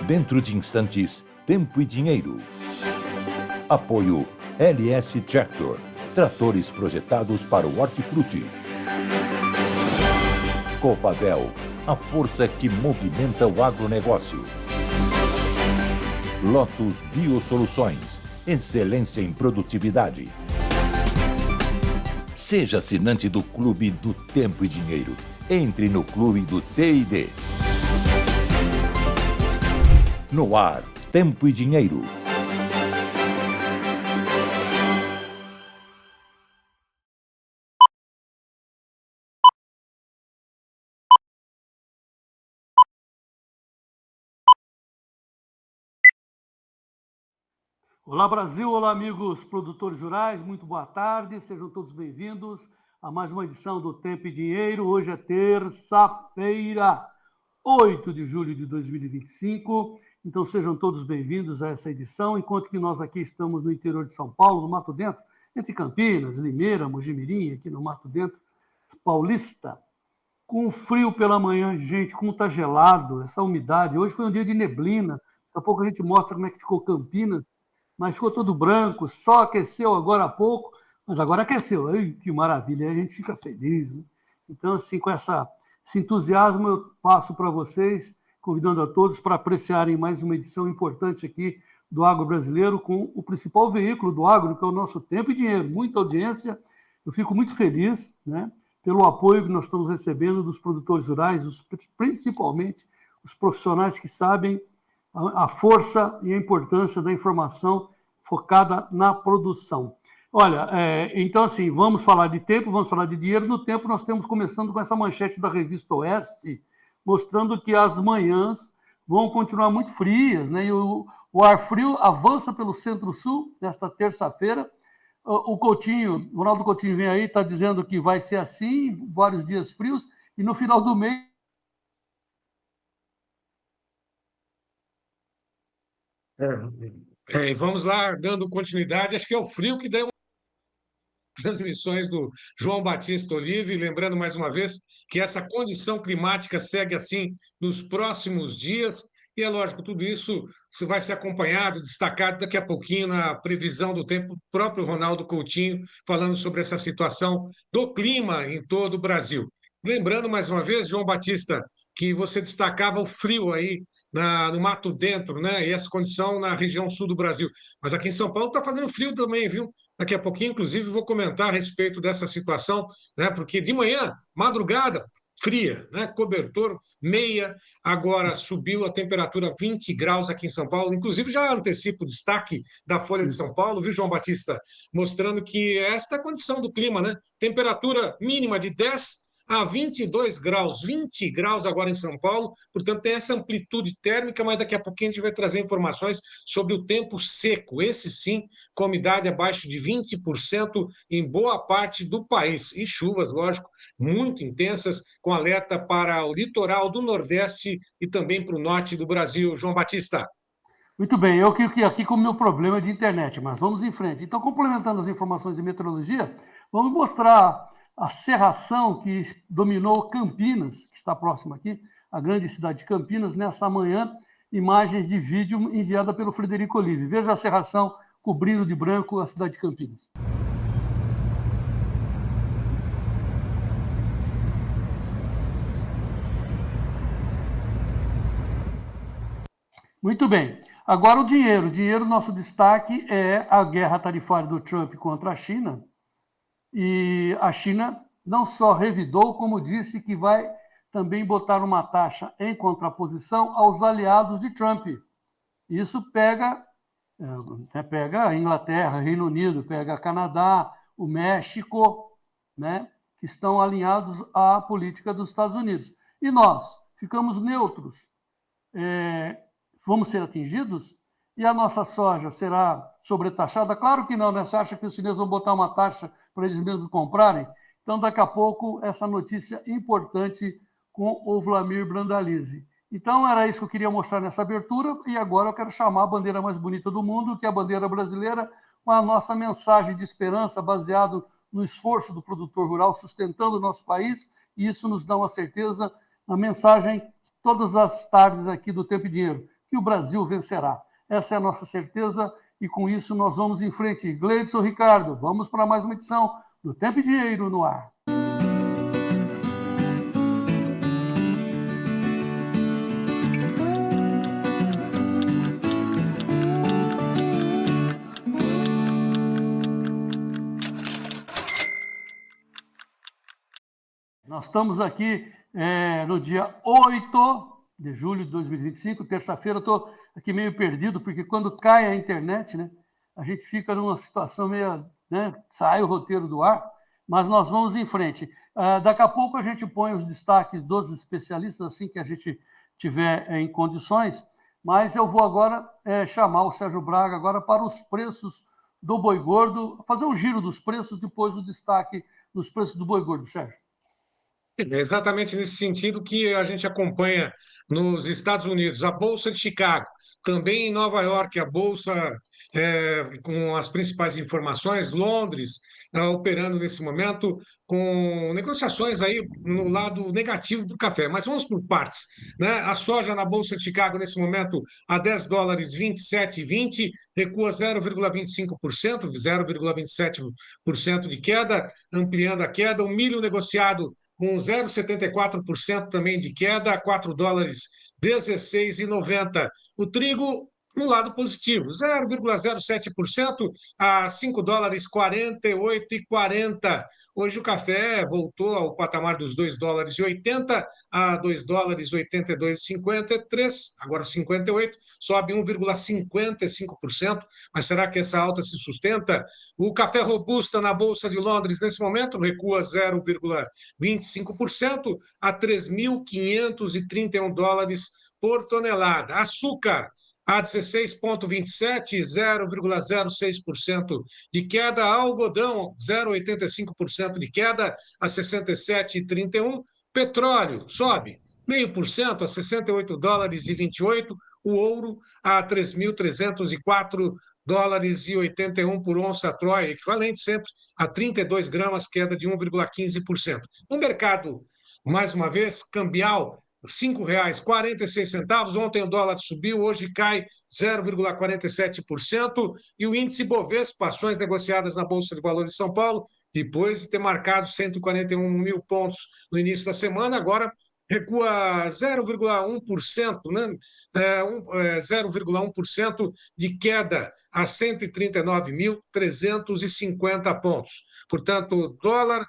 Dentro de instantes, Tempo e Dinheiro. Apoio LS Tractor, tratores projetados para o hortifruti. Copavel, a força que movimenta o agronegócio. Lotus Biosoluções, excelência em produtividade. Seja assinante do Clube do Tempo e Dinheiro. Entre no Clube do T&D. No ar, Tempo e Dinheiro. Olá, Brasil! Olá, amigos produtores rurais, muito boa tarde, sejam todos bem-vindos a mais uma edição do Tempo e Dinheiro. Hoje é terça-feira, 8 de julho de 2025, então sejam todos bem-vindos a essa edição, enquanto que nós aqui estamos no interior de São Paulo, no Mato Dentro, entre Campinas, Limeira, Mojimirim, aqui no Mato Dentro, Paulista, com frio pela manhã, gente, como está gelado, essa umidade. Hoje foi um dia de neblina, daqui a pouco a gente mostra como é que ficou Campinas, mas ficou todo branco, só aqueceu agora há pouco, mas agora aqueceu. Ai, que maravilha, aí a gente fica feliz, né? Então, assim, com esse entusiasmo, eu passo para vocês, convidando a todos para apreciarem mais uma edição importante aqui do Agro Brasileiro, com o principal veículo do agro, que é o nosso Tempo e Dinheiro. Muita audiência, eu fico muito feliz, né, pelo apoio que nós estamos recebendo dos produtores rurais, principalmente os profissionais que sabem a força e a importância da informação focada na produção. Olha, então assim, vamos falar de tempo, vamos falar de dinheiro. No tempo, nós temos começando com essa manchete da Revista Oeste, mostrando que as manhãs vão continuar muito frias, né? E o ar frio avança pelo Centro-Sul nesta terça-feira. O Coutinho, o Ronaldo Coutinho vem aí, está dizendo que vai ser assim, vários dias frios, e no final do mês Vamos lá, dando continuidade. Acho que é o frio que deu transmissões do João Batista Olive, lembrando mais uma vez que essa condição climática segue assim nos próximos dias, e é lógico, tudo isso vai ser acompanhado, destacado daqui a pouquinho na previsão do tempo, o próprio Ronaldo Coutinho falando sobre essa situação do clima em todo o Brasil. Lembrando mais uma vez, João Batista, que você destacava o frio aí no Mato Dentro, né? E essa condição na região sul do Brasil. Mas aqui em São Paulo está fazendo frio também, viu? Daqui a pouquinho, inclusive, vou comentar a respeito dessa situação, né? Porque de manhã, madrugada, fria, né? Cobertor, meia, agora subiu a temperatura 20 graus aqui em São Paulo. Inclusive, já antecipo o destaque da Folha de São Paulo, viu, João Batista? Mostrando que esta é a condição do clima, né? Temperatura mínima de 10 a 22 graus, 20 graus agora em São Paulo, portanto tem essa amplitude térmica, mas daqui a pouquinho a gente vai trazer informações sobre o tempo seco, esse sim, com umidade abaixo de 20% em boa parte do país, e chuvas, lógico, muito intensas, com alerta para o litoral do Nordeste e também para o norte do Brasil. João Batista. Muito bem, eu aqui com o meu problema de internet, mas vamos em frente. Então, complementando as informações de meteorologia, vamos mostrar a cerração que dominou Campinas, que está próxima aqui, a grande cidade de Campinas, nessa manhã, imagens de vídeo enviada pelo Frederico Olive. Veja a cerração cobrindo de branco a cidade de Campinas. Muito bem. Agora o dinheiro. O dinheiro, nosso destaque é a guerra tarifária do Trump contra a China. E a China não só revidou, como disse que vai também botar uma taxa em contraposição aos aliados de Trump. Isso pega a Inglaterra, Reino Unido, pega Canadá, o México, né, que estão alinhados à política dos Estados Unidos. E nós ficamos neutros. Vamos ser atingidos? E a nossa soja será sobretaxada? Claro que não, né? Você acha que os chineses vão botar uma taxa para eles mesmos comprarem? Então, daqui a pouco, essa notícia importante com o Vlamir Brandalize. Então, era isso que eu queria mostrar nessa abertura, e agora eu quero chamar a bandeira mais bonita do mundo, que é a bandeira brasileira, com a nossa mensagem de esperança baseado no esforço do produtor rural, sustentando o nosso país e isso nos dá uma certeza, uma mensagem todas as tardes aqui do Tempo e Dinheiro, que o Brasil vencerá. Essa é a nossa certeza e com isso nós vamos em frente. Gleidson, Ricardo, vamos para mais uma edição do Tempo e Dinheiro no ar. Nós estamos aqui no dia 8 de julho de 2025, terça-feira. Eu estou aqui meio perdido, porque quando cai a internet, né, a gente fica numa situação meio, né, sai o roteiro do ar, mas nós vamos em frente. Daqui a pouco a gente põe os destaques dos especialistas, assim que a gente tiver em condições, mas eu vou agora chamar o Sérgio Braga agora para os preços do boi gordo, fazer um giro dos preços, depois o destaque dos preços do boi gordo, Sérgio. É exatamente nesse sentido que a gente acompanha nos Estados Unidos, a Bolsa de Chicago, também em Nova York, a Bolsa com as principais informações, Londres operando nesse momento com negociações aí no lado negativo do café. Mas vamos por partes, né? A soja na Bolsa de Chicago nesse momento a $10 27,20, recua 0,25%, 0,27% de queda, ampliando a queda. O milho negociado com 0,74% também de queda, a $4 16,90. O trigo no lado positivo, 0,07% a $5 48,40. Hoje o café voltou ao patamar dos $2,80 a $2 82,53, agora 58, sobe 1,55%. Mas será que essa alta se sustenta? O café robusta na Bolsa de Londres nesse momento recua 0,25% a $3.531 por tonelada. Açúcar a 16,27, 0,06% de queda. Algodão, 0,85% de queda a 67,31. Petróleo sobe 0,5% a $68,28. O ouro a $3.304,81 por onça Troia, equivalente sempre a 32 gramas, queda de 1,15%. No mercado, mais uma vez, cambial, R$ 5,46. Ontem o dólar subiu, hoje cai 0,47%. E o índice Bovespa, ações negociadas na Bolsa de Valores de São Paulo, depois de ter marcado 141 mil pontos no início da semana, agora recua 0,1%, né? 0,1% de queda a 139.350 pontos. Portanto, dólar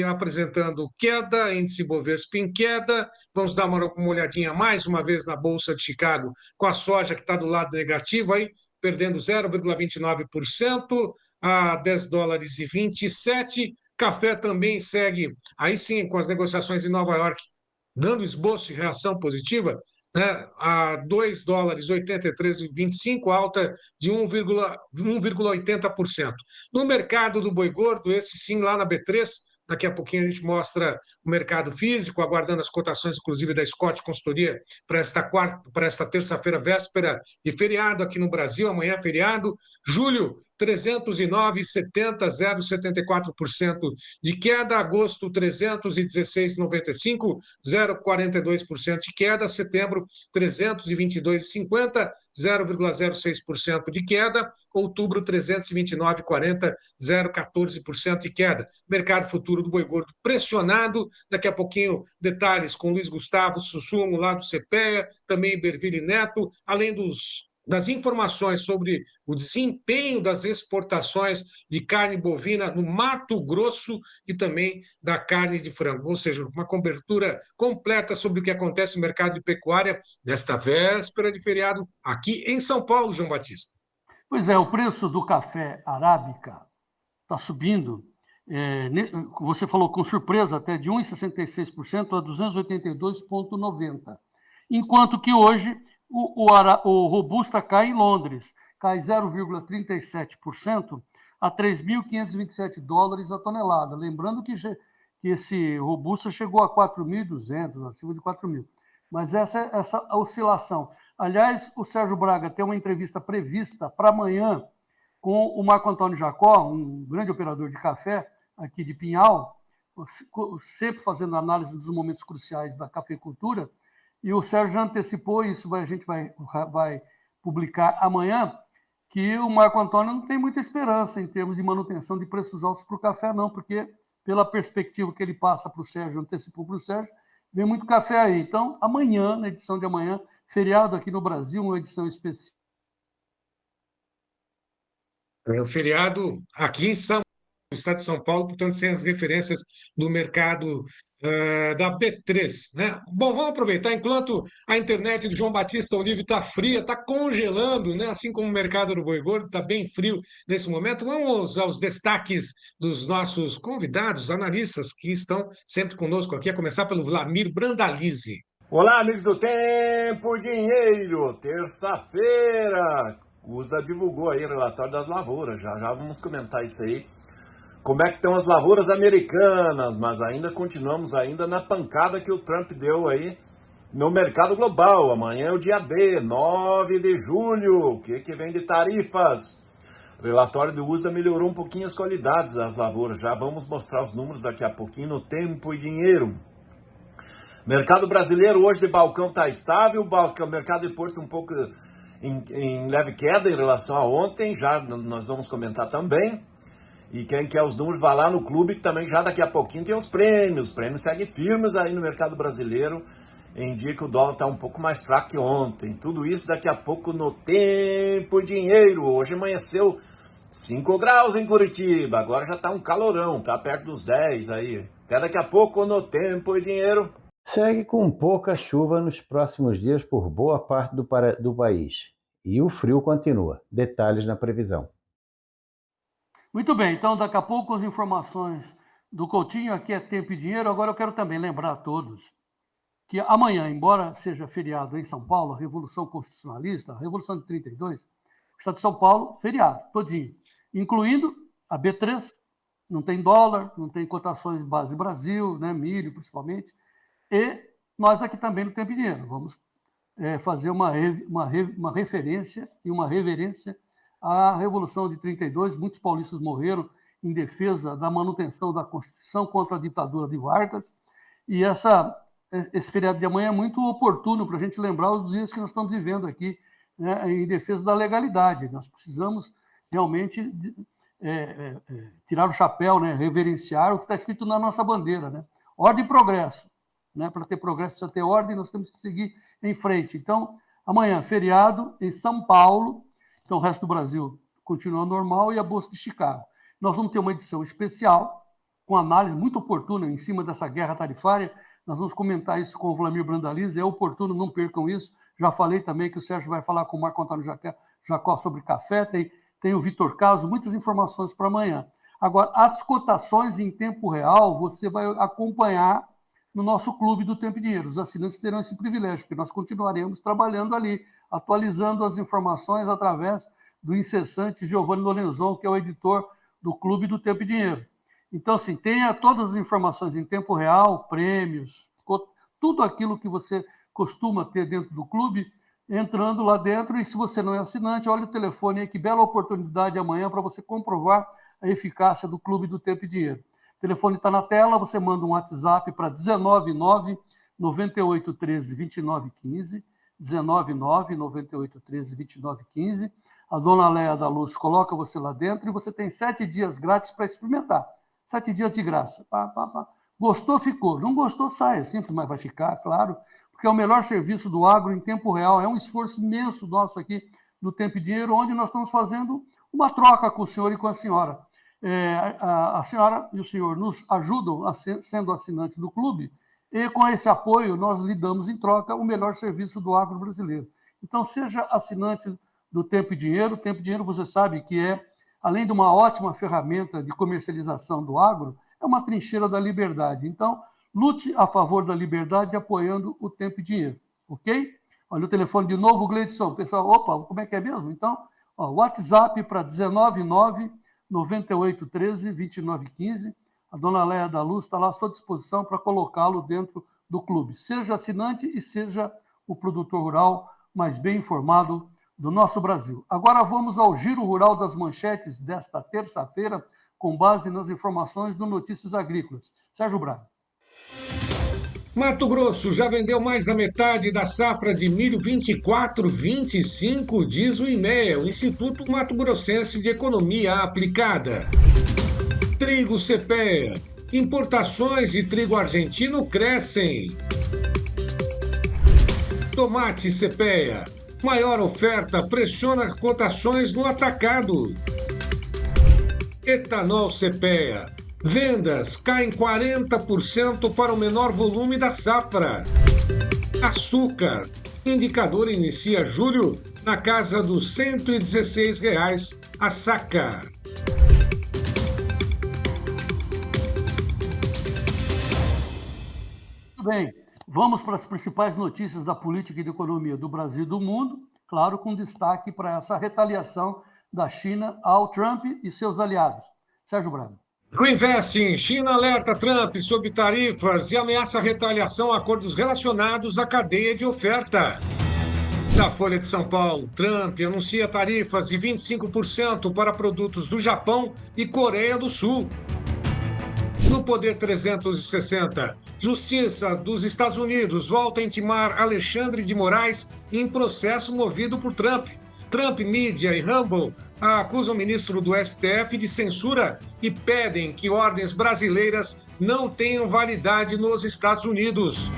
apresentando queda, índice Bovespa em queda. Vamos dar uma olhadinha mais uma vez na Bolsa de Chicago, com a soja que está do lado negativo, aí, perdendo 0,29% a $10,27. Café também segue, aí sim, com as negociações em Nova York, dando esboço de reação positiva, né, a $2,83,25, alta de 1,80%. No mercado do boi gordo, esse sim, lá na B3, daqui a pouquinho a gente mostra o mercado físico, aguardando as cotações, inclusive, da Scott Consultoria para esta terça-feira, véspera de feriado aqui no Brasil. Amanhã é feriado. Julho, 309,70, 0,74% de queda. Agosto, 316,95, 0,42% de queda. Setembro, 322,50, 0,06% de queda. Outubro, 329,40, 0,14% de queda. Mercado futuro do boi gordo pressionado. Daqui a pouquinho, detalhes com Luiz Gustavo Sussumo, lá do CPEA, também Berville Neto, além das informações sobre o desempenho das exportações de carne bovina no Mato Grosso e também da carne de frango. Ou seja, uma cobertura completa sobre o que acontece no mercado de pecuária nesta véspera de feriado aqui em São Paulo, João Batista. Pois é, o preço do café arábica está subindo. Você falou com surpresa, até de 1,66% a 282,90. Enquanto que hoje o Robusta cai em Londres, cai 0,37% a $3.527 a tonelada. Lembrando que esse Robusta chegou a 4.200, acima de 4.000. Mas essa oscilação. Aliás, o Sérgio Braga tem uma entrevista prevista para amanhã com o Marco Antônio Jacó, um grande operador de café aqui de Pinhal, sempre fazendo análise dos momentos cruciais da cafeicultura, e o Sérgio já antecipou, isso a gente vai publicar amanhã, que o Marco Antônio não tem muita esperança em termos de manutenção de preços altos para o café, não, porque pela perspectiva que ele passa para o Sérgio, antecipou para o Sérgio, vem muito café aí. Então, amanhã, na edição de amanhã, feriado aqui no Brasil, uma edição especial. É o feriado aqui em São no estado de São Paulo, portanto, sem as referências do mercado da B3, né? Bom, vamos aproveitar, enquanto a internet do João Batista Olive está fria, está congelando, né? Assim como o mercado do boi gordo está bem frio nesse momento, vamos aos destaques dos nossos convidados, analistas que estão sempre conosco aqui, a começar pelo Vlamir Brandalize. Olá, amigos do Tempo e Dinheiro, terça-feira. O USDA divulgou aí o relatório das lavouras, já vamos comentar isso aí. Como é que estão as lavouras americanas, mas ainda continuamos ainda na pancada que o Trump deu aí no mercado global. Amanhã é o dia D, 9 de julho, o que vem de tarifas? O relatório do USDA melhorou um pouquinho as qualidades das lavouras, já vamos mostrar os números daqui a pouquinho no Tempo e Dinheiro. Mercado brasileiro hoje de balcão está estável, o mercado de Porto um pouco em leve queda em relação a ontem, já nós vamos comentar também. E quem quer os números, vai lá no clube, que também já daqui a pouquinho tem os prêmios seguem firmes aí no mercado brasileiro, em dia que o dólar está um pouco mais fraco que ontem. Tudo isso daqui a pouco no Tempo e Dinheiro. Hoje amanheceu 5 graus em Curitiba, agora já está um calorão, está perto dos 10 aí. Até daqui a pouco no Tempo e Dinheiro. Segue com pouca chuva nos próximos dias por boa parte do país. E o frio continua. Detalhes na previsão. Muito bem, então daqui a pouco as informações do Coutinho, aqui é Tempo e Dinheiro. Agora eu quero também lembrar a todos que amanhã, embora seja feriado em São Paulo, a Revolução Constitucionalista, a Revolução de 32, o Estado de São Paulo, feriado, todinho, incluindo a B3, não tem dólar, não tem cotações base Brasil, né, milho principalmente, e nós aqui também no Tempo e Dinheiro vamos fazer uma referência e uma reverência à Revolução de 32. Muitos paulistas morreram em defesa da manutenção da Constituição contra a ditadura de Vargas, e esse feriado de amanhã é muito oportuno para a gente lembrar os dias que nós estamos vivendo aqui, né, em defesa da legalidade. Nós precisamos realmente tirar o chapéu, né, reverenciar o que está escrito na nossa bandeira, né? Ordem e progresso. Né? Para ter progresso precisa ter ordem, nós temos que seguir em frente. Então, amanhã, feriado em São Paulo, então o resto do Brasil continua normal, e a Bolsa de Chicago. Nós vamos ter uma edição especial, com análise muito oportuna em cima dessa guerra tarifária. Nós vamos comentar isso com o Vlamir Brandalize, é oportuno, não percam isso. Já falei também que o Sérgio vai falar com o Marco Antônio Jacó sobre café, tem o Vitor Caso, muitas informações para amanhã. Agora, as cotações em tempo real, você vai acompanhar no nosso Clube do Tempo e Dinheiro. Os assinantes terão esse privilégio, porque nós continuaremos trabalhando ali, atualizando as informações através do incessante Giovanni Lorenzon, que é o editor do Clube do Tempo e Dinheiro. Então, assim, tenha todas as informações em tempo real, prêmios, tudo aquilo que você costuma ter dentro do clube, entrando lá dentro. E se você não é assinante, olha o telefone aí, que bela oportunidade amanhã para você comprovar a eficácia do Clube do Tempo e Dinheiro. O telefone está na tela, você manda um WhatsApp para 199-9813-2915, 199-9813-2915. A dona Léa da Luz coloca você lá dentro e você tem 7 dias grátis para experimentar. 7 dias de graça. Gostou, ficou. Não gostou, sai. É simples, mas vai ficar, claro, porque é o melhor serviço do agro em tempo real. É um esforço imenso nosso aqui no Tempo e Dinheiro, onde nós estamos fazendo uma troca com o senhor e com a senhora. A senhora e o senhor nos ajudam sendo assinantes do clube, e com esse apoio nós lhe damos em troca o melhor serviço do agro brasileiro. Então, seja assinante do Tempo e Dinheiro. O Tempo e Dinheiro, você sabe que além de uma ótima ferramenta de comercialização do agro, é uma trincheira da liberdade. Então, lute a favor da liberdade apoiando o Tempo e Dinheiro, ok? Olha o telefone de novo, Gleidson. Pessoal, opa, como é que é mesmo? Então, WhatsApp para 199-9813-2915. A dona Léa da Luz está lá à sua disposição para colocá-lo dentro do clube. Seja assinante e seja o produtor rural mais bem informado do nosso Brasil. Agora vamos ao Giro Rural das Manchetes desta terça-feira, com base nas informações do Notícias Agrícolas. Sérgio Braga. Mato Grosso já vendeu mais da metade da safra de milho 24-25, diz o IMEA, o Instituto Mato Grossense de Economia Aplicada. Trigo CPEA. Importações de trigo argentino crescem. Tomate CPEA. Maior oferta pressiona cotações no atacado. Etanol CPEA. Vendas caem 40% para o menor volume da safra. Açúcar. Indicador inicia julho na casa dos R$ 116 a saca. Muito bem, vamos para as principais notícias da política e da economia do Brasil e do mundo, claro, com destaque para essa retaliação da China ao Trump e seus aliados. Sérgio Braga. Reinvesting. China alerta Trump sobre tarifas e ameaça retaliação a acordos relacionados à cadeia de oferta. Da Folha de São Paulo, Trump anuncia tarifas de 25% para produtos do Japão e Coreia do Sul. No Poder 360, Justiça dos Estados Unidos volta a intimar Alexandre de Moraes em processo movido por Trump. Trump Media e Rumble acusam o ministro do STF de censura e pedem que ordens brasileiras não tenham validade nos Estados Unidos.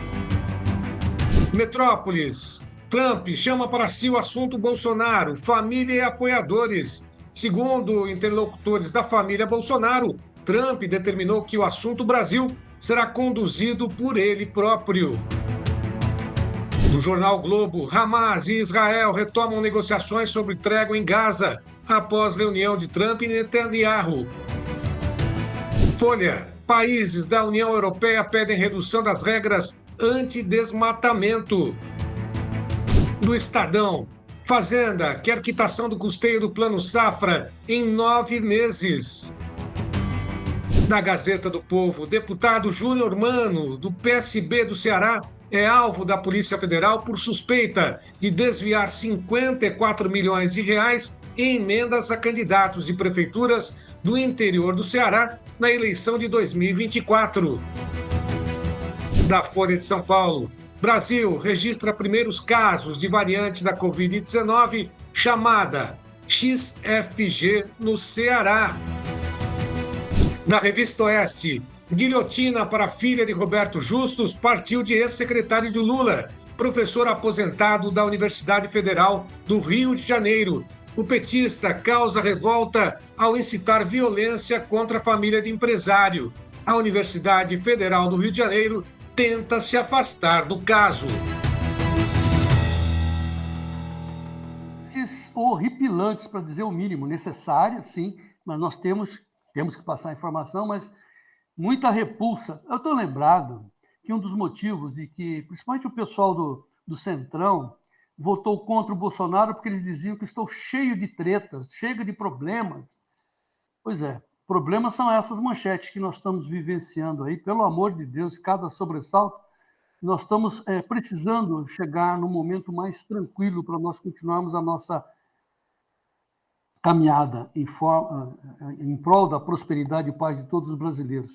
Metrópolis. Trump chama para si o assunto Bolsonaro, família e apoiadores. Segundo interlocutores da família Bolsonaro, Trump determinou que o assunto Brasil será conduzido por ele próprio. No jornal Globo, Hamas e Israel retomam negociações sobre trégua em Gaza após reunião de Trump e Netanyahu. Folha. Países da União Europeia pedem redução das regras anti-desmatamento. Do Estadão. Fazenda quer quitação do custeio do Plano Safra em 9 meses. Na Gazeta do Povo, deputado Júnior Mano, do PSB do Ceará, é alvo da Polícia Federal por suspeita de desviar 54 milhões de reais em emendas a candidatos de prefeituras do interior do Ceará na eleição de 2024. Da Folha de São Paulo, Brasil registra primeiros casos de variante da Covid-19 chamada XFG no Ceará. Na Revista Oeste, guilhotina para a filha de Roberto Justus partiu de ex-secretário de Lula, professor aposentado da Universidade Federal do Rio de Janeiro. O petista causa revolta ao incitar violência contra a família de empresário. A Universidade Federal do Rio de Janeiro tenta se afastar do caso. Horripilantes, para dizer o mínimo, necessárias, sim, mas nós temos que passar a informação, mas muita repulsa. Eu estou lembrado que um dos motivos de que, principalmente o pessoal do Centrão, votou contra o Bolsonaro porque eles diziam que estou cheio de tretas, cheio de problemas. Pois é, problemas são essas manchetes que nós estamos vivenciando aí. Pelo amor de Deus, cada sobressalto, nós estamos precisando chegar num momento mais tranquilo para nós continuarmos a nossa caminhada em prol da prosperidade e paz de todos os brasileiros.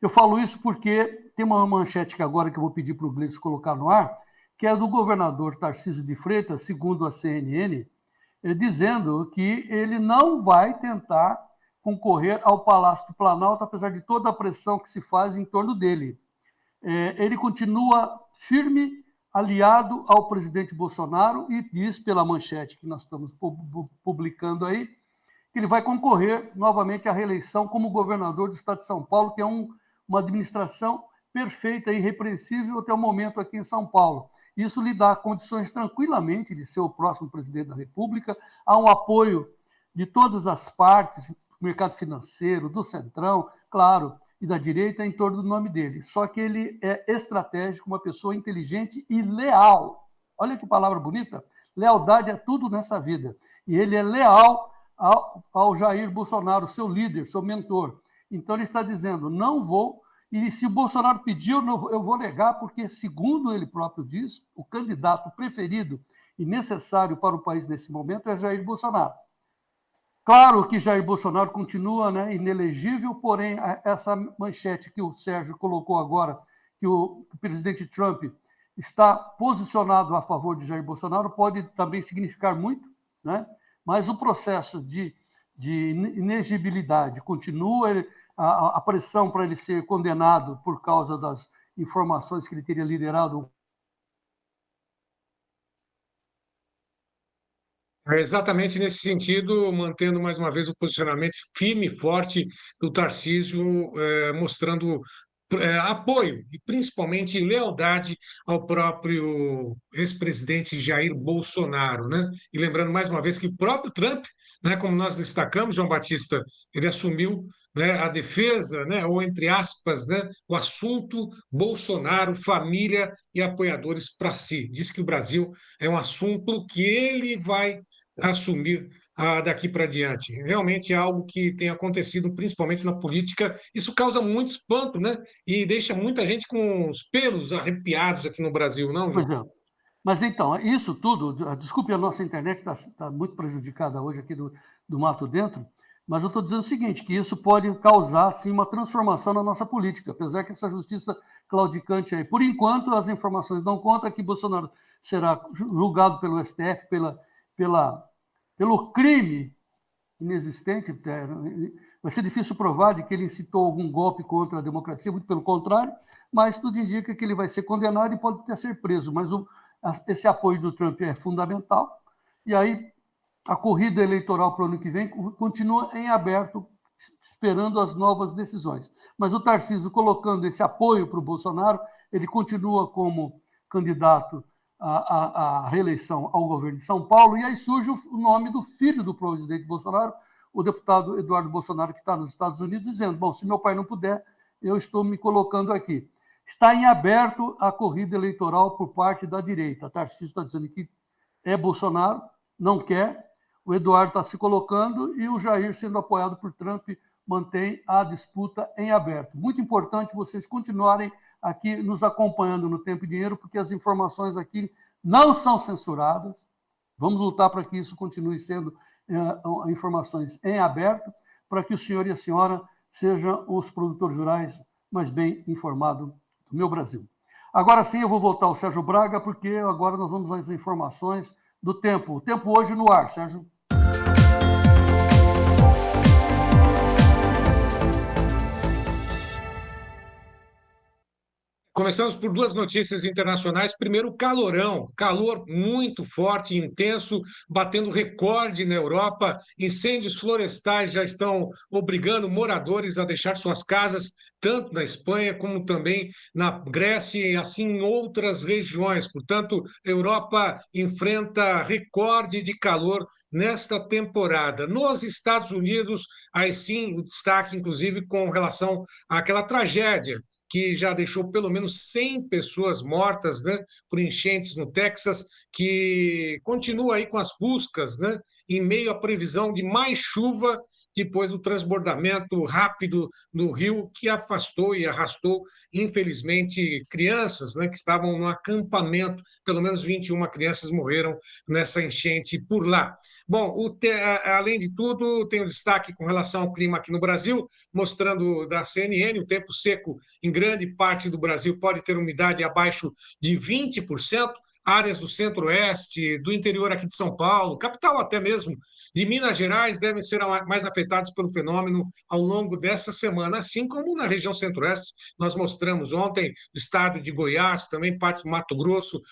Eu falo isso porque tem uma manchete que agora que eu vou pedir para o Gleice colocar no ar, que é do governador Tarcísio de Freitas, segundo a CNN, dizendo que ele não vai tentar concorrer ao Palácio do Planalto, apesar de toda a pressão que se faz em torno dele. Ele continua firme, aliado ao presidente Bolsonaro, e diz, pela manchete que nós estamos publicando aí, que ele vai concorrer novamente à reeleição como governador do estado de São Paulo, que é uma administração perfeita e irrepreensível até o momento aqui em São Paulo. Isso lhe dá condições tranquilamente de ser o próximo presidente da República. Há um apoio de todas as partes, do mercado financeiro, do Centrão, claro, e da direita em torno do nome dele. Só que ele é estratégico, uma pessoa inteligente e leal. Olha que palavra bonita. Lealdade é tudo nessa vida. E ele é leal ao Jair Bolsonaro, seu líder, seu mentor. Então ele está dizendo, não vou, e se o Bolsonaro pediu, eu vou negar, porque, segundo ele próprio diz, o candidato preferido e necessário para o país nesse momento é Jair Bolsonaro. Claro que Jair Bolsonaro continua, né, inelegível, porém, essa manchete que o Sérgio colocou agora, que o presidente Trump está posicionado a favor de Jair Bolsonaro, pode também significar muito, né? Mas o processo de inegibilidade continua, a pressão para ele ser condenado por causa das informações que ele teria liderado. É exatamente nesse sentido, mantendo mais uma vez o posicionamento firme e forte do Tarcísio, mostrando apoio e principalmente lealdade ao próprio ex-presidente Jair Bolsonaro, né? E lembrando mais uma vez que o próprio Trump, né, como nós destacamos, João Batista, ele assumiu, né, a defesa, né, ou entre aspas, né, o assunto Bolsonaro, família e apoiadores para si. Diz que o Brasil é um assunto que ele vai assumir daqui para diante. Realmente é algo que tem acontecido, principalmente na política. Isso causa muito espanto, né? E deixa muita gente com os pelos arrepiados aqui no Brasil, não, João? Pois é. Mas então, isso tudo, desculpe, a nossa internet está muito prejudicada hoje aqui do Mato Dentro, mas eu estou dizendo o seguinte, que isso pode causar, sim, uma transformação na nossa política, apesar que essa justiça claudicante aí, por enquanto, as informações dão conta que Bolsonaro será julgado pelo STF pelo crime inexistente, vai ser difícil provar de que ele incitou algum golpe contra a democracia, muito pelo contrário, mas tudo indica que ele vai ser condenado e pode até ser preso, mas esse apoio do Trump é fundamental, e aí a corrida eleitoral para o ano que vem continua em aberto, esperando as novas decisões. Mas o Tarcísio, colocando esse apoio para o Bolsonaro, ele continua como candidato à reeleição ao governo de São Paulo, e aí surge o nome do filho do presidente Bolsonaro, o deputado Eduardo Bolsonaro, que está nos Estados Unidos, dizendo, bom, se meu pai não puder, eu estou me colocando aqui. Está em aberto a corrida eleitoral por parte da direita. Tarcísio está dizendo que é Bolsonaro, não quer, o Eduardo está se colocando e o Jair, sendo apoiado por Trump, mantém a disputa em aberto. Muito importante vocês continuarem aqui nos acompanhando no Tempo e Dinheiro, porque as informações aqui não são censuradas. Vamos lutar para que isso continue sendo informações em aberto, para que o senhor e a senhora sejam os produtores rurais mais bem informados do meu Brasil. Agora sim, eu vou voltar ao Sérgio Braga, porque agora nós vamos às informações do tempo. O tempo hoje no ar, Sérgio. Começamos por duas notícias internacionais. Primeiro, calorão, calor muito forte, intenso, batendo recorde na Europa. Incêndios florestais já estão obrigando moradores a deixar suas casas, tanto na Espanha como também na Grécia e assim em outras regiões. Portanto, a Europa enfrenta recorde de calor nesta temporada. Nos Estados Unidos, aí sim, o destaque, inclusive, com relação àquela tragédia que já deixou pelo menos 100 pessoas mortas, né, por enchentes no Texas, que continua aí com as buscas, né, em meio à previsão de mais chuva depois do transbordamento rápido no rio, que afastou e arrastou, infelizmente, crianças, né, que estavam no acampamento. Pelo menos 21 crianças morreram nessa enchente por lá. Bom, além de tudo, tem um destaque com relação ao clima aqui no Brasil, mostrando da CNN, o tempo seco em grande parte do Brasil pode ter umidade abaixo de 20%, áreas do centro-oeste, do interior aqui de São Paulo, capital até mesmo de Minas Gerais, devem ser mais afetados pelo fenômeno ao longo dessa semana, assim como na região centro-oeste. Nós mostramos ontem o estado de Goiás, também parte do Mato Grosso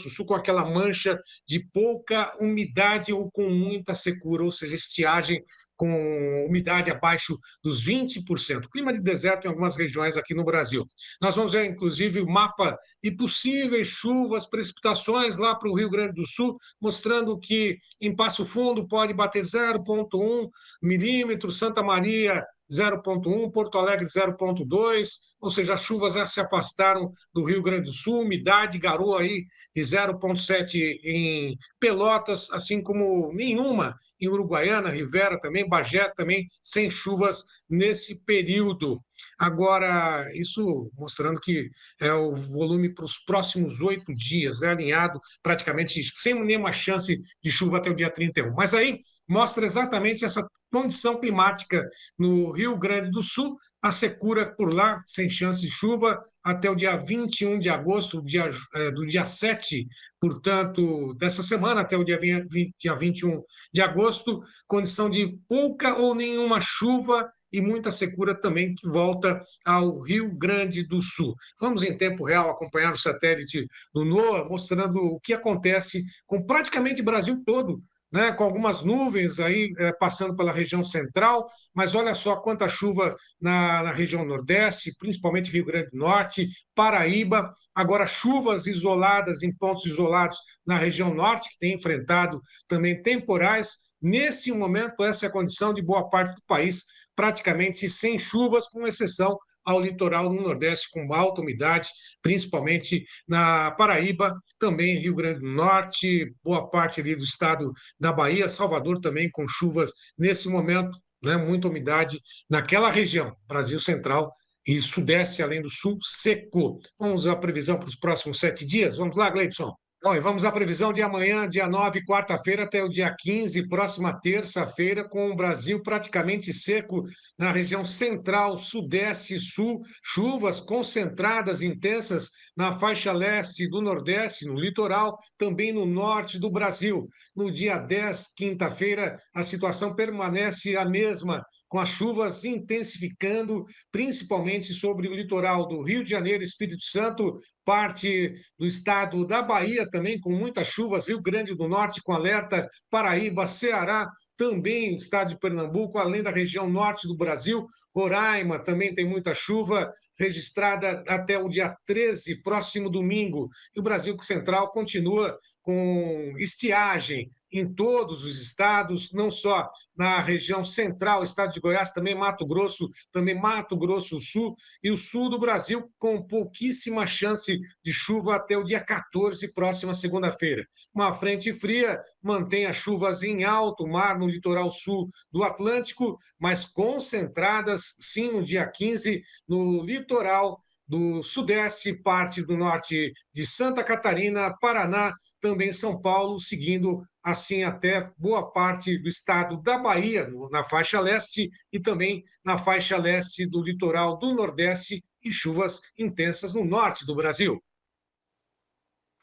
do Sul, com aquela mancha de pouca umidade ou com muita secura, ou seja, estiagem com umidade abaixo dos 20%. Clima de deserto em algumas regiões aqui no Brasil. Nós vamos ver, inclusive, o mapa de possíveis chuvas, precipitações lá para o Rio Grande do Sul, mostrando que em Passo Fundo pode bater 0,1 milímetros, Santa Maria 0,1, Porto Alegre 0,2, ou seja, as chuvas já se afastaram do Rio Grande do Sul, umidade, garoa aí de 0,7 em Pelotas, assim como nenhuma em Uruguaiana, Rivera também, Bagé também, sem chuvas nesse período. Agora, isso mostrando que é o volume para os próximos 8 dias, né, alinhado praticamente sem nenhuma chance de chuva até o dia 31. Mas aí, mostra exatamente essa condição climática no Rio Grande do Sul, a secura por lá, sem chance de chuva, até o dia 21 de agosto, do dia 7, portanto, dessa semana, até o dia 21 de agosto, condição de pouca ou nenhuma chuva e muita secura também que volta ao Rio Grande do Sul. Vamos em tempo real acompanhar o satélite do NOAA, mostrando o que acontece com praticamente o Brasil todo, né, com algumas nuvens aí passando pela região central, mas olha só quanta chuva na região nordeste, principalmente Rio Grande do Norte, Paraíba, agora chuvas isoladas em pontos isolados na região norte, que tem enfrentado também temporais. Nesse momento, essa é a condição de boa parte do país, praticamente sem chuvas, com exceção ao litoral do Nordeste, com alta umidade, principalmente na Paraíba, também Rio Grande do Norte, boa parte ali do estado da Bahia, Salvador também com chuvas nesse momento, né, muita umidade naquela região, Brasil Central e Sudeste, além do Sul, seco. Vamos à previsão para os próximos 7 dias? Vamos lá, Gleidson. Bom, e vamos à previsão de amanhã, dia 9, quarta-feira, até o dia 15, próxima terça-feira, com o Brasil praticamente seco na região central, sudeste e sul, chuvas concentradas intensas na faixa leste do Nordeste, no litoral, também no norte do Brasil. No dia 10, quinta-feira, a situação permanece a mesma, com as chuvas intensificando, principalmente sobre o litoral do Rio de Janeiro, Espírito Santo, parte do estado da Bahia também, com muitas chuvas, Rio Grande do Norte com alerta, Paraíba, Ceará, também o estado de Pernambuco, além da região norte do Brasil, Roraima também tem muita chuva, registrada até o dia 13, próximo domingo. E o Brasil Central continua com estiagem em todos os estados, não só na região central, estado de Goiás, também Mato Grosso do Sul, e o sul do Brasil com pouquíssima chance de chuva até o dia 14, próxima segunda-feira. Uma frente fria mantém as chuvas em alto mar no litoral sul do Atlântico, mas concentradas, sim, no dia 15, no litoral do Sudeste, parte do norte de Santa Catarina, Paraná, também São Paulo, seguindo assim até boa parte do estado da Bahia, na faixa leste, e também na faixa leste do litoral do Nordeste, e chuvas intensas no norte do Brasil.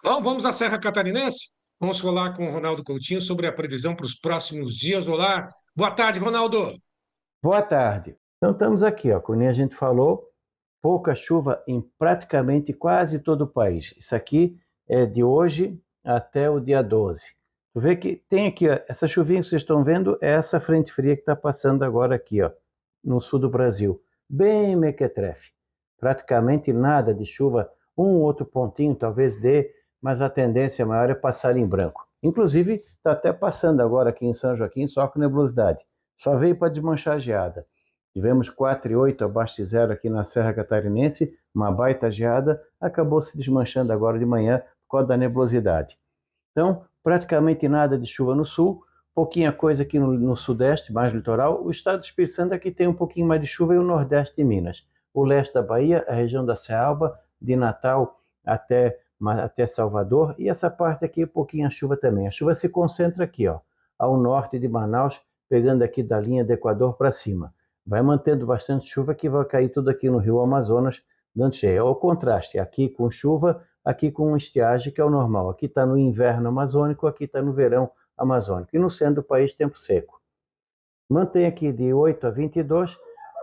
Bom, vamos à Serra Catarinense? Vamos falar com o Ronaldo Coutinho sobre a previsão para os próximos dias. Olá, boa tarde, Ronaldo. Boa tarde. Então estamos aqui, ó, como a gente falou, pouca chuva em praticamente quase todo o país. Isso aqui é de hoje até o dia 12. Tu vê que tem aqui, ó, essa chuvinha que vocês estão vendo é essa frente fria que está passando agora aqui, ó, no sul do Brasil. Bem mequetrefe. Praticamente nada de chuva, um outro pontinho talvez dê, mas a tendência maior é passar em branco. Inclusive, está até passando agora aqui em São Joaquim, só com nebulosidade. Só veio para desmanchar a geada. Tivemos 4,8 abaixo de zero aqui na Serra Catarinense, uma baita geada, acabou se desmanchando agora de manhã por causa da nebulosidade. Então, praticamente nada de chuva no sul, pouquinha coisa aqui no sudeste, mais litoral. O estado do Espírito Santo aqui tem um pouquinho mais de chuva e o nordeste de Minas. O leste da Bahia, a região da Cealba, de Natal até Salvador, e essa parte aqui, pouquinha chuva também. A chuva se concentra aqui, ó, ao norte de Manaus, pegando aqui da linha do Equador para cima. Vai mantendo bastante chuva que vai cair tudo aqui no Rio Amazonas, dando cheio. É o contraste, aqui com chuva, aqui com estiagem, que é o normal. Aqui está no inverno amazônico, aqui está no verão amazônico. E no centro do país, tempo seco. Mantém aqui de 8 a 22,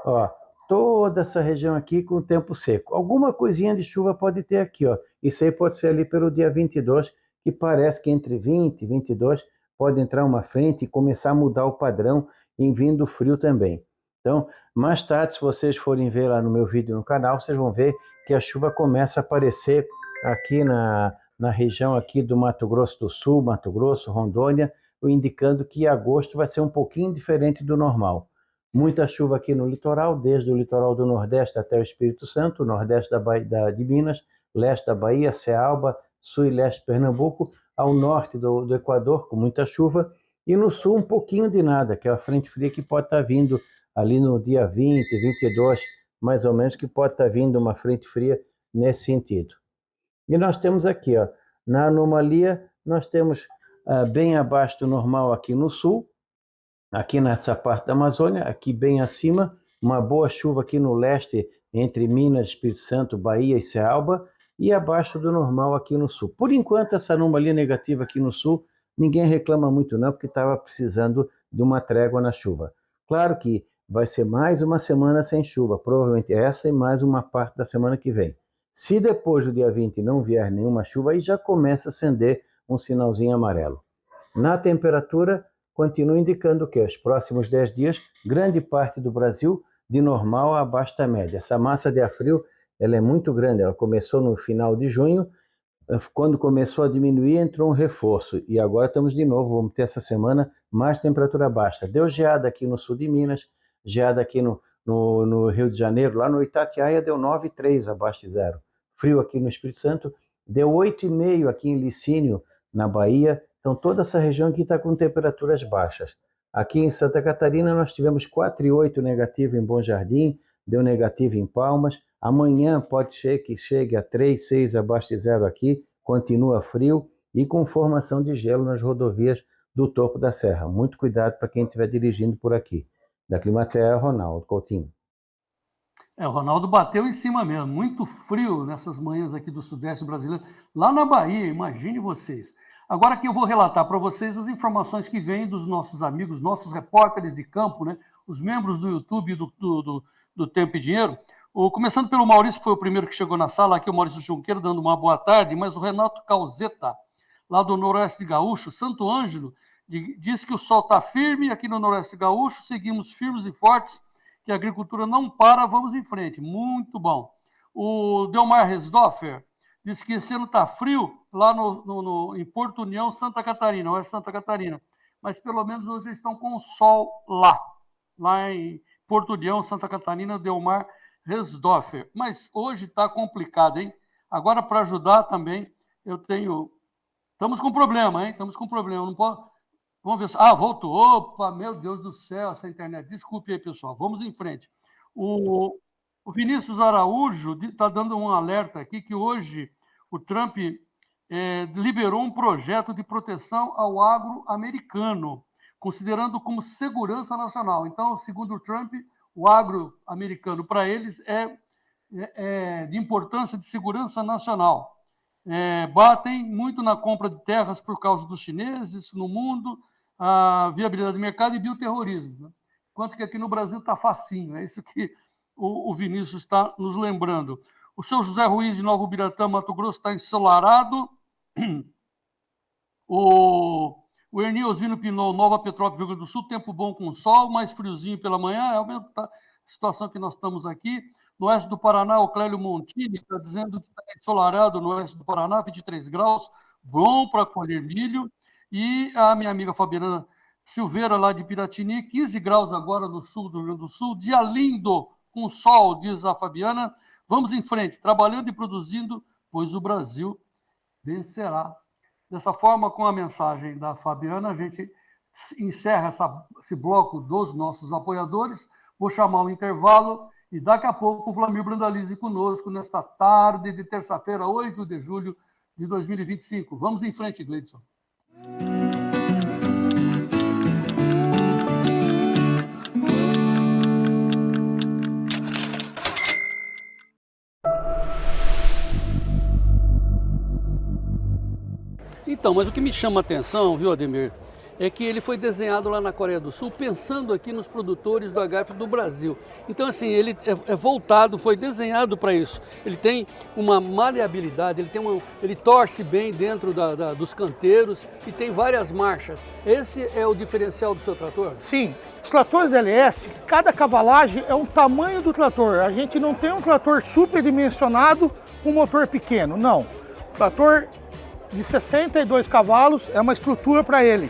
ó, toda essa região aqui com tempo seco. Alguma coisinha de chuva pode ter aqui, ó. Isso aí pode ser ali pelo dia 22, que parece que entre 20 e 22 pode entrar uma frente e começar a mudar o padrão em vindo frio também. Então, mais tarde, se vocês forem ver lá no meu vídeo no canal, vocês vão ver que a chuva começa a aparecer aqui na região aqui do Mato Grosso do Sul, Mato Grosso, Rondônia, indicando que agosto vai ser um pouquinho diferente do normal. Muita chuva aqui no litoral, desde o litoral do Nordeste até o Espírito Santo, Nordeste de Minas, leste da Bahia, Cealba, sul e leste de Pernambuco, ao norte do Equador, com muita chuva, e no sul um pouquinho de nada, que é a frente fria que pode estar vindo ali no dia 20, 22, mais ou menos, que pode estar vindo uma frente fria nesse sentido. E nós temos aqui, ó, na anomalia, nós temos bem abaixo do normal aqui no sul, aqui nessa parte da Amazônia, aqui bem acima, uma boa chuva aqui no leste, entre Minas, Espírito Santo, Bahia e Ceará, e abaixo do normal aqui no sul. Por enquanto, essa anomalia negativa aqui no sul, ninguém reclama muito não, porque estava precisando de uma trégua na chuva. Claro que vai ser mais uma semana sem chuva, provavelmente essa e mais uma parte da semana que vem. Se depois do dia 20 não vier nenhuma chuva, aí já começa a acender um sinalzinho amarelo. Na temperatura, continua indicando que os próximos 10 dias, grande parte do Brasil de normal a abaixo da média. Essa massa de ar frio, ela é muito grande, ela começou no final de junho, quando começou a diminuir, entrou um reforço, e agora estamos de novo, vamos ter essa semana mais temperatura baixa. Deu geada aqui no sul de Minas, geada aqui no Rio de Janeiro, lá no Itatiaia deu 9,3 abaixo de zero. Frio aqui no Espírito Santo, deu 8,5 aqui em Licínio, na Bahia. Então toda essa região aqui está com temperaturas baixas. Aqui em Santa Catarina nós tivemos 4,8 negativo em Bom Jardim, deu negativo em Palmas. Amanhã pode ser que chegue a 3,6 abaixo de zero aqui, continua frio e com formação de gelo nas rodovias do topo da serra. Muito cuidado para quem estiver dirigindo por aqui. Da Climaterra, Ronaldo Coutinho. O Ronaldo bateu em cima mesmo. Muito frio nessas manhãs aqui do Sudeste brasileiro. Lá na Bahia, imagine vocês. Agora que eu vou relatar para vocês as informações que vêm dos nossos amigos, nossos repórteres de campo, né? Os membros do YouTube do Tempo e Dinheiro. Começando pelo Maurício, que foi o primeiro que chegou na sala, aqui o Maurício Junqueiro dando uma boa tarde, mas o Renato Calzeta, lá do Noroeste Gaúcho, Santo Ângelo, diz que o sol está firme aqui no Noroeste Gaúcho, seguimos firmes e fortes, que a agricultura não para, vamos em frente. Muito bom. O Delmar Resdorfer disse que esse ano está frio lá em Porto União, Santa Catarina, ou é Santa Catarina, mas pelo menos hoje eles estão com o sol lá em Porto União, Santa Catarina, Delmar Resdorfer. Mas hoje está complicado, hein? Agora, para ajudar também, estamos com problema, hein? Estamos com problema. Não posso... Vamos ver. Voltou. Opa, meu Deus do céu, essa internet. Desculpe aí, pessoal. Vamos em frente. O Vinícius Araújo está dando um alerta aqui que hoje o Trump liberou um projeto de proteção ao agro americano, considerando como segurança nacional. Então, segundo o Trump, o agro americano, para eles, é de importância de segurança nacional. Batem muito na compra de terras por causa dos chineses no mundo, a viabilidade do mercado e bioterrorismo. Né? Enquanto que aqui no Brasil está facinho, é isso que o Vinícius está nos lembrando. O seu José Ruiz, de Nova Ubiratã, Mato Grosso, está ensolarado. O Erni Osvino Pinot, Nova Petrópolis, Rio Grande do Sul, tempo bom com sol, mais friozinho pela manhã, é a mesma situação que nós estamos aqui. No oeste do Paraná, o Clélio Montini está dizendo que está ensolarado no oeste do Paraná, 23 graus, bom para colher milho. E a minha amiga Fabiana Silveira, lá de Piratini, 15 graus agora no sul do Rio Grande do Sul, dia lindo, com sol, diz a Fabiana. Vamos em frente, trabalhando e produzindo, pois o Brasil vencerá. Dessa forma, com a mensagem da Fabiana, a gente encerra esse bloco dos nossos apoiadores. Vou chamar o intervalo e daqui a pouco o Vlamir Brandalize conosco nesta tarde de terça-feira, 8 de julho de 2025. Vamos em frente, Gleidson. Então, mas o que me chama a atenção, viu, Ademir, é que ele foi desenhado lá na Coreia do Sul, pensando aqui nos produtores do agafe do Brasil. Então, assim, ele é voltado, foi desenhado para isso. Ele tem uma maleabilidade, ele torce bem dentro dos canteiros e tem várias marchas. Esse é o diferencial do seu trator? Sim. Os tratores LS, cada cavalagem é um tamanho do trator. A gente não tem um trator superdimensionado com motor pequeno, não. O trator de 62 cavalos é uma estrutura para ele.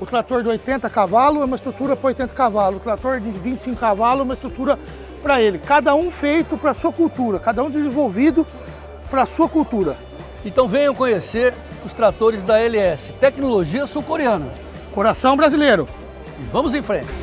O trator de 80 cavalos é uma estrutura para 80 cavalos. O trator de 25 cavalos é uma estrutura para ele. Cada um feito para a sua cultura, cada um desenvolvido para a sua cultura. Então venham conhecer os tratores da LS, tecnologia sul-coreana. Coração brasileiro. E vamos em frente.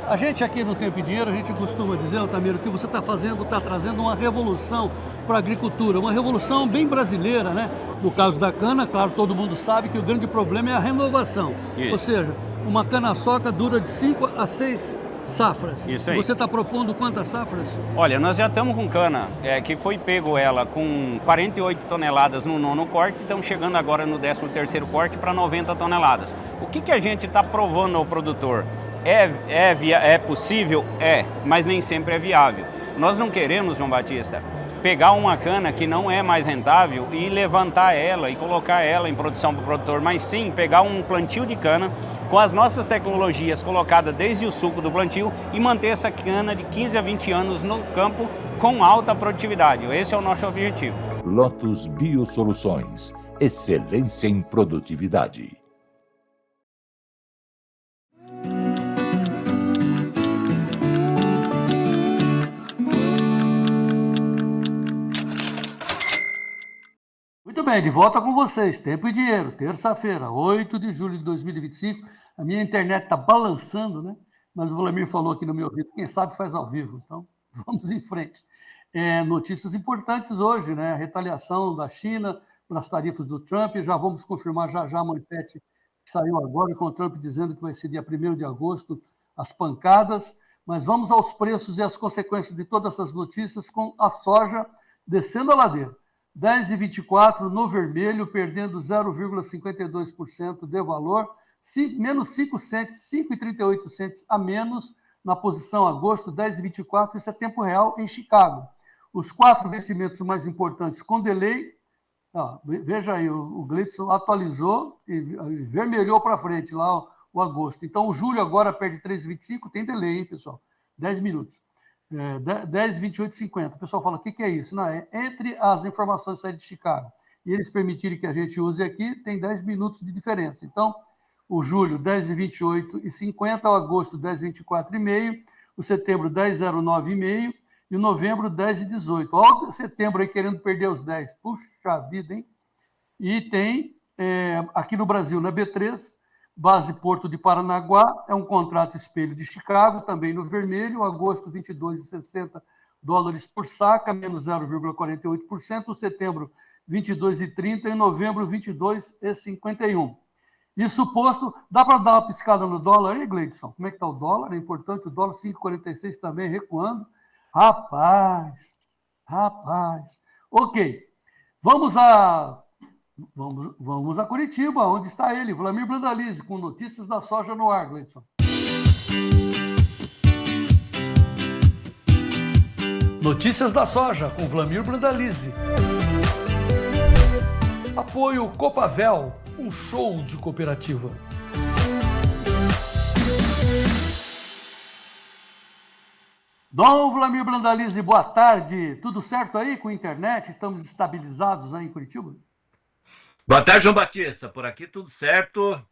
A gente aqui no Tempo e Dinheiro, a gente costuma dizer, Altamiro, que você está trazendo uma revolução para a agricultura, uma revolução bem brasileira, né? No caso da cana, claro, todo mundo sabe que o grande problema é a renovação. Isso. Ou seja, uma cana-soca dura de 5 a 6 safras. Isso aí. Você está propondo quantas safras? Olha, nós já estamos com cana, que foi pego ela com 48 toneladas no 9º corte, estamos chegando agora no 13º corte para 90 toneladas. O que a gente está provando ao produtor? É possível? É, mas nem sempre é viável. Nós não queremos, João Batista, pegar uma cana que não é mais rentável e levantar ela e colocar ela em produção para o produtor, mas sim pegar um plantio de cana com as nossas tecnologias colocadas desde o suco do plantio e manter essa cana de 15 a 20 anos no campo com alta produtividade. Esse é o nosso objetivo. Lotus Biosoluções. Excelência em produtividade. Muito bem, de volta com vocês. Tempo e Dinheiro, terça-feira, 8 de julho de 2025. A minha internet está balançando, né? Mas o Vladimir falou aqui no meu ouvido, quem sabe faz ao vivo. Então, vamos em frente. Notícias importantes hoje, né? A retaliação da China nas tarifas do Trump. Já vamos confirmar já a manchete que saiu agora com o Trump dizendo que vai ser dia 1º de agosto as pancadas. Mas vamos aos preços e às consequências de todas essas notícias com a soja descendo a ladeira. 10,24 no vermelho, perdendo 0,52% de valor, menos 5 centes, 5,38 centes a menos na posição agosto, 10,24, isso é tempo real em Chicago. Os 4 vencimentos mais importantes com delay, veja aí, o Gleidson atualizou e vermelhou para frente lá o agosto. Então, o julho agora perde 3,25, tem delay, hein, pessoal? 10 minutos. 10, 28, 50. O pessoal fala, o que é isso? Não, entre as informações que saem de Chicago e eles permitirem que a gente use aqui, tem 10 minutos de diferença. Então, o julho, 10, 28 e 50, o agosto, 10, 24 e meio, o setembro, 10, 09 e meio, e o novembro, 10 e 18. Olha o setembro aí querendo perder os 10. Puxa vida, hein? E tem, aqui no Brasil, na B3, base Porto de Paranaguá, é um contrato espelho de Chicago, também no vermelho, agosto 22,60 dólares por saca, menos 0,48%, o setembro 22,30 e novembro 22,51. Isso posto, dá para dar uma piscada no dólar aí, Gleidson? Como é que está o dólar? É importante, o dólar 5,46 também recuando. Rapaz. Ok, vamos a Curitiba, onde está ele, Vladimir Brandalize, com notícias da soja no ar, Gleidson. Notícias da soja, com Vladimir Brandalize. Apoio Copavel, um show de cooperativa. Dom Vladimir Brandalize, boa tarde. Tudo certo aí com a internet? Estamos estabilizados aí em Curitiba? Boa tarde, João Batista. Por aqui tudo certo.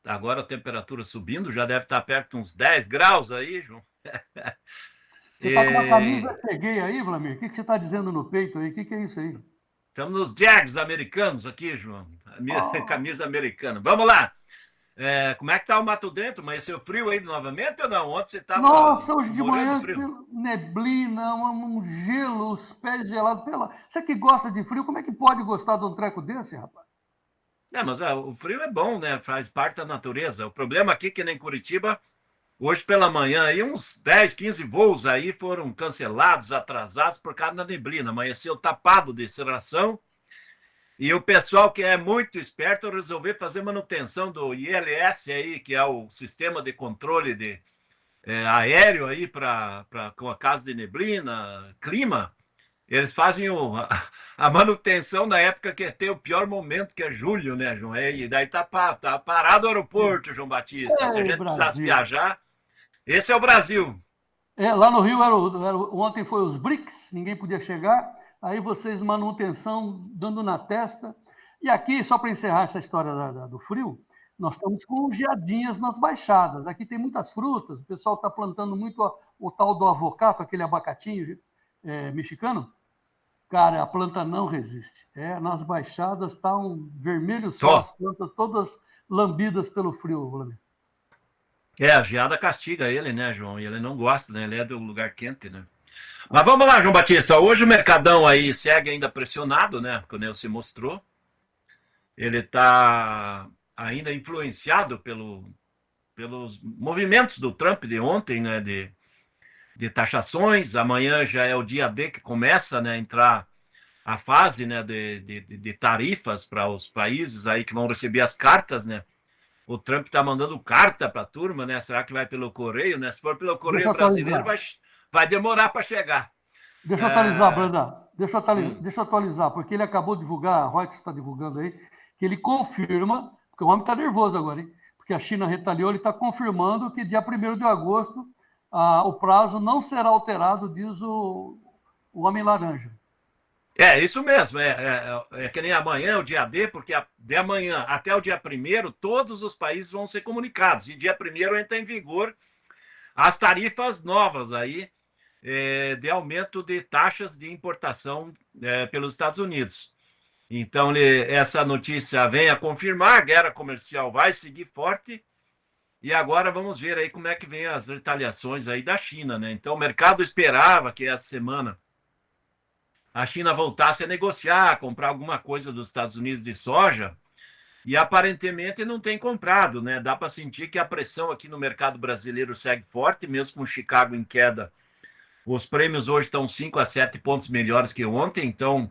Agora a temperatura subindo, já deve estar perto de uns 10 graus aí, João. Você está com uma camisa cheguei aí, Vladimir? O que você está dizendo no peito aí? O que é isso aí? Estamos nos Jags americanos aqui, João. A minha camisa americana. Vamos lá. Como é que tá o Mato Dentro? Amanheceu frio aí novamente ou não? Ontem você estava. Nossa, hoje de manhã, neblina, um gelo, os pés gelados. Você que gosta de frio, como é que pode gostar de um treco desse, rapaz? Mas o frio é bom, né? Faz parte da natureza. O problema aqui, que nem Curitiba, hoje pela manhã, aí uns 10, 15 voos aí foram cancelados, atrasados por causa da neblina. Amanheceu tapado de cerração. E o pessoal que é muito esperto resolveu fazer manutenção do ILS aí, que é o sistema de controle aéreo aí com a casa de neblina, clima. Eles fazem a manutenção na época que tem o pior momento, que é julho, né, João? E daí tá parado o aeroporto, João Batista. Se a gente precisasse viajar, esse é o Brasil. Lá no Rio, ontem foi os BRICS, ninguém podia chegar. Aí vocês, manutenção, dando na testa. E aqui, só para encerrar essa história do frio, nós estamos com geadinhas nas baixadas. Aqui tem muitas frutas, o pessoal está plantando muito o tal do avocado, aquele abacatinho mexicano. Cara, a planta não resiste. Nas baixadas está um vermelho só, as plantas todas lambidas pelo frio, Vladimir. A geada castiga ele, né, João? E ele não gosta, né? Ele é do lugar quente, né? Mas vamos lá, João Batista. Hoje o Mercadão aí segue ainda pressionado, né? Como ele se mostrou. Ele está ainda influenciado pelos movimentos do Trump de ontem, né? De taxações. Amanhã já é o dia D que começa, né, a entrar a fase, né, de tarifas para os países aí que vão receber as cartas, né? O Trump está mandando carta para a turma, né? Será que vai pelo correio, né? Se for pelo correio brasileiro, vai demorar para chegar. Deixa eu atualizar, Branda. Deixa eu atualizar, porque ele acabou de divulgar, a Reuters está divulgando aí, que ele confirma, porque o homem está nervoso agora, hein? Porque a China retaliou, ele está confirmando que dia 1º de agosto o prazo não será alterado, diz o Homem Laranja. Isso mesmo. É que nem amanhã, o dia D, porque de amanhã até o dia 1º, todos os países vão ser comunicados. E dia 1º entra em vigor as tarifas novas aí, de aumento de taxas de importação pelos Estados Unidos. Então, essa notícia vem a confirmar, a guerra comercial vai seguir forte, e agora vamos ver aí como é que vem as retaliações aí da China, né? Então, o mercado esperava que essa semana a China voltasse a negociar, comprar alguma coisa dos Estados Unidos de soja, e aparentemente não tem comprado, né? Dá para sentir que a pressão aqui no mercado brasileiro segue forte, mesmo com Chicago em queda. Os prêmios hoje estão 5 a 7 pontos melhores que ontem, então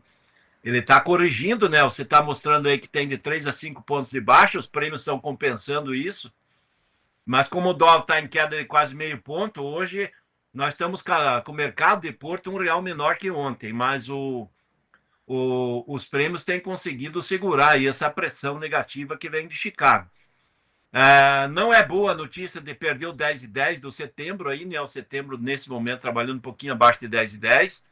ele está corrigindo, né? Você está mostrando aí que tem de 3 a 5 pontos de baixa, os prêmios estão compensando isso, mas como o dólar está em queda de quase meio ponto, hoje nós estamos com o mercado de Porto R$1 menor que ontem, mas os prêmios têm conseguido segurar aí essa pressão negativa que vem de Chicago. Não é boa a notícia de perder o 10,10 do setembro, aí, né? O setembro, nesse momento, trabalhando um pouquinho abaixo de 10,10,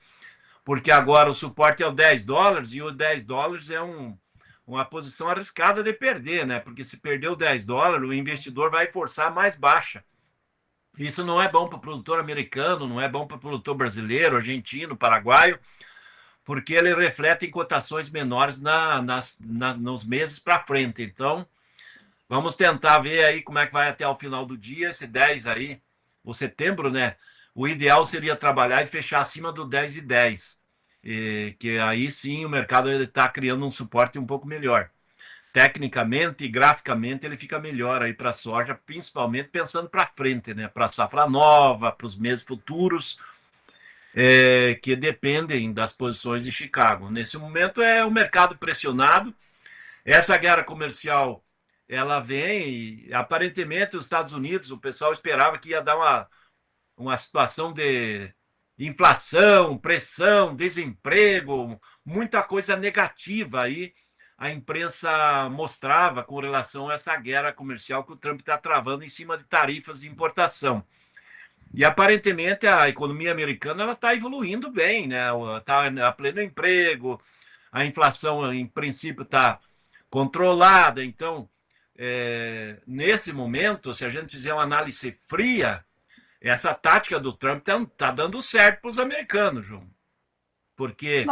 porque agora o suporte é o $10, e o $10 é uma posição arriscada de perder, né? Porque se perder o $10, o investidor vai forçar mais baixa. Isso não é bom para o produtor americano, não é bom para o produtor brasileiro, argentino, paraguaio, porque ele reflete em cotações menores nos meses para frente. Então, vamos tentar ver aí como é que vai até o final do dia, esse 10 aí, o setembro, né? O ideal seria trabalhar e fechar acima do 10,10, que aí sim o mercado está criando um suporte um pouco melhor. Tecnicamente e graficamente ele fica melhor aí para a soja, principalmente pensando para frente, né? Para a safra nova, para os meses futuros, que dependem das posições de Chicago. Nesse momento é o mercado pressionado. Essa guerra comercial ela vem e aparentemente os Estados Unidos, o pessoal esperava que ia dar uma situação de inflação, pressão, desemprego, muita coisa negativa aí. A imprensa mostrava com relação a essa guerra comercial que o Trump está travando em cima de tarifas de importação. E aparentemente a economia americana está evoluindo bem, né? Está a pleno emprego, a inflação em princípio está controlada. Então, nesse momento, se a gente fizer uma análise fria, essa tática do Trump está dando certo para os americanos, João. Porque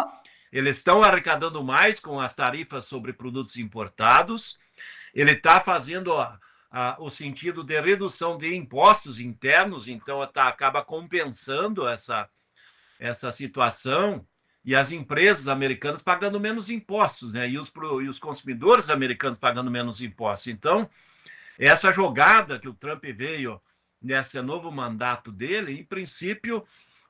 eles estão arrecadando mais com as tarifas sobre produtos importados, ele está fazendo o sentido de redução de impostos internos, então acaba compensando essa situação, e as empresas americanas pagando menos impostos, né? E os consumidores americanos pagando menos impostos. Então, essa jogada que o Trump veio nesse novo mandato dele, em princípio,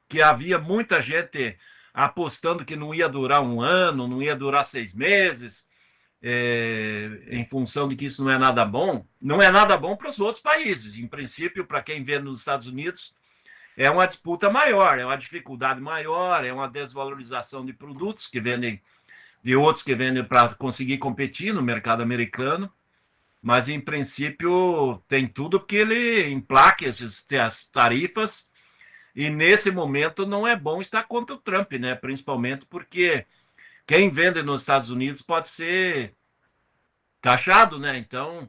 que havia muita gente apostando que não ia durar um ano, não ia durar 6 meses, em função de que isso não é nada bom. Não é nada bom para os outros países. Em princípio, para quem vê nos Estados Unidos, é uma disputa maior, é uma dificuldade maior, é uma desvalorização de produtos que vendem, de outros que vendem para conseguir competir no mercado americano. Mas, em princípio, tem tudo porque ele emplaca as tarifas, e nesse momento não é bom estar contra o Trump, né? Principalmente porque quem vende nos Estados Unidos pode ser taxado, né? Então,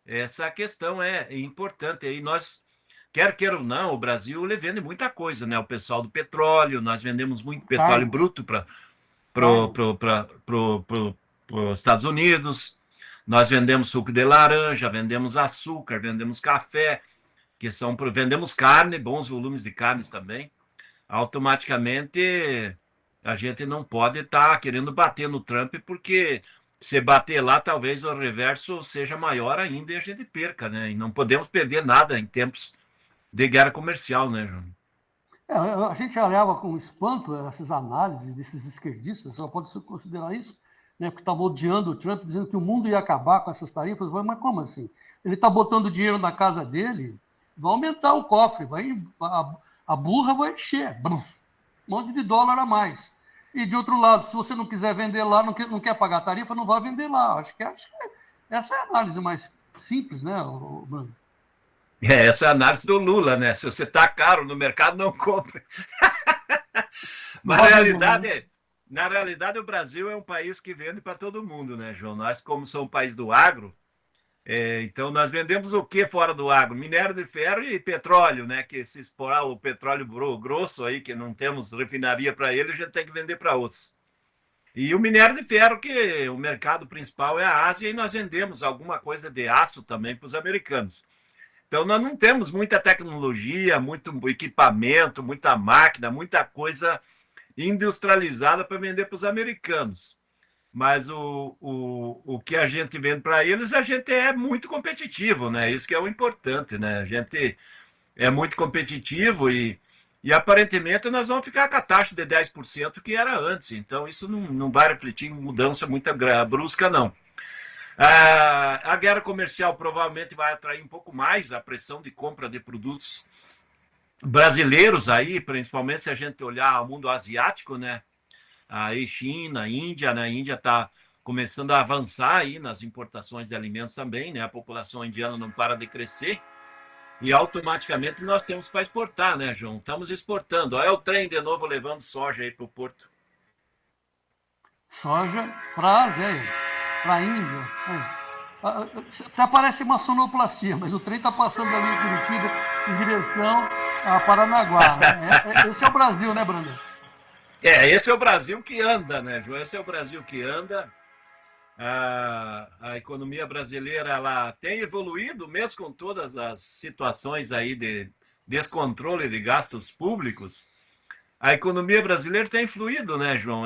essa questão é importante. E nós, quer queira ou não, o Brasil ele vende muita coisa, né? O pessoal do petróleo, nós vendemos muito petróleo bruto para os Estados Unidos, nós vendemos suco de laranja, vendemos açúcar, vendemos café. vendemos carne, bons volumes de carnes também, automaticamente a gente não pode estar querendo bater no Trump, porque se bater lá, talvez o reverso seja maior ainda e a gente perca, né? E não podemos perder nada em tempos de guerra comercial, né, João? A gente olhava com espanto essas análises desses esquerdistas, só pode se considerar isso, né, porque estavam odiando o Trump, dizendo que o mundo ia acabar com essas tarifas. Mas como assim? Ele está botando dinheiro na casa dele, vai aumentar o cofre, a burra vai encher, um monte de dólar a mais. E, de outro lado, se você não quiser vender lá, não quer pagar tarifa, não vai vender lá. Acho que essa é a análise mais simples, né, Bruno? Essa é a análise do Lula, né? Se você está caro no mercado, não compre. Mas na realidade, o Brasil é um país que vende para todo mundo, né, João? Nós, como somos um país do agro, então nós vendemos o que fora do agro? Minério de ferro e petróleo, né? Que se explorar o petróleo grosso aí, que não temos refinaria para ele, a gente tem que vender para outros. E o minério de ferro, que o mercado principal é a Ásia, e nós vendemos alguma coisa de aço também para os americanos. Então, nós não temos muita tecnologia, muito equipamento, muita máquina, muita coisa industrializada para vender para os americanos. Mas o que a gente vende para eles, a gente é muito competitivo, né? Isso que é o importante, né? A gente é muito competitivo e aparentemente nós vamos ficar com a taxa de 10% que era antes. Então, isso não vai refletir em mudança muito brusca, não. A guerra comercial provavelmente vai atrair um pouco mais a pressão de compra de produtos brasileiros aí, principalmente se a gente olhar o mundo asiático, né? Aí China, Índia, né? A Índia está começando a avançar aí nas importações de alimentos também, né? A população indiana não para de crescer e automaticamente nós temos para exportar, né, João? Estamos exportando. Olha o trem de novo levando soja aí para o porto. Soja para a Ásia, para a Índia. Até parece uma sonoplastia, mas o trem está passando ali em Curitiba em direção a Paranaguá. Né? Esse é o Brasil, né, Brandon? Esse é o Brasil que anda, né, João? Esse é o Brasil que anda. A economia brasileira ela tem evoluído, mesmo com todas as situações aí de descontrole de gastos públicos. A economia brasileira tem fluído, né, João?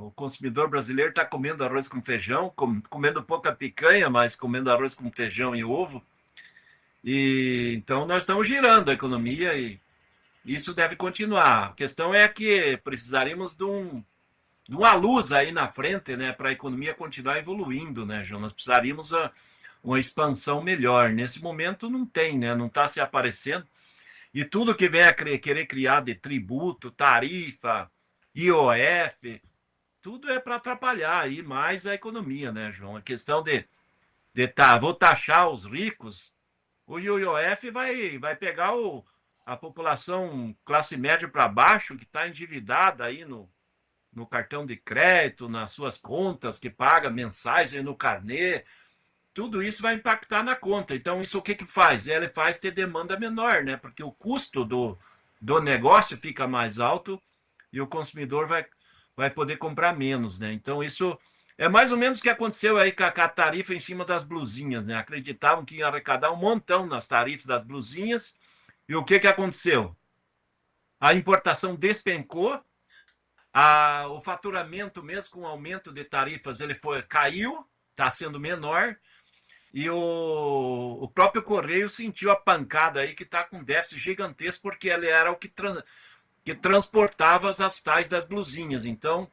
O consumidor brasileiro está comendo arroz com feijão, comendo pouca picanha, mas comendo arroz com feijão e ovo. E então nós estamos girando a economia e isso deve continuar. A questão é que precisaríamos de uma luz aí na frente, né, para a economia continuar evoluindo, né, João? Nós precisaríamos uma expansão melhor. Nesse momento não tem, né? Não está se aparecendo. E tudo que vem a querer criar de tributo, tarifa, IOF, tudo é para atrapalhar aí mais a economia, né, João? A questão vou taxar os ricos, o IOF vai pegar a população classe média para baixo, que está endividada aí no cartão de crédito, nas suas contas, que paga mensais aí no carnê. Tudo isso vai impactar na conta. Então, isso o que faz? Ele faz ter demanda menor, né? Porque o custo do negócio fica mais alto e o consumidor vai poder comprar menos, né? Então, isso é mais ou menos o que aconteceu aí com a tarifa em cima das blusinhas, né? Acreditavam que ia arrecadar um montão nas tarifas das blusinhas. E o que aconteceu? A importação despencou, o faturamento, mesmo com o aumento de tarifas, caiu, está sendo menor. E o próprio Correio sentiu a pancada aí, que está com déficit gigantesco, porque ele era o que transportava as tais das blusinhas. Então,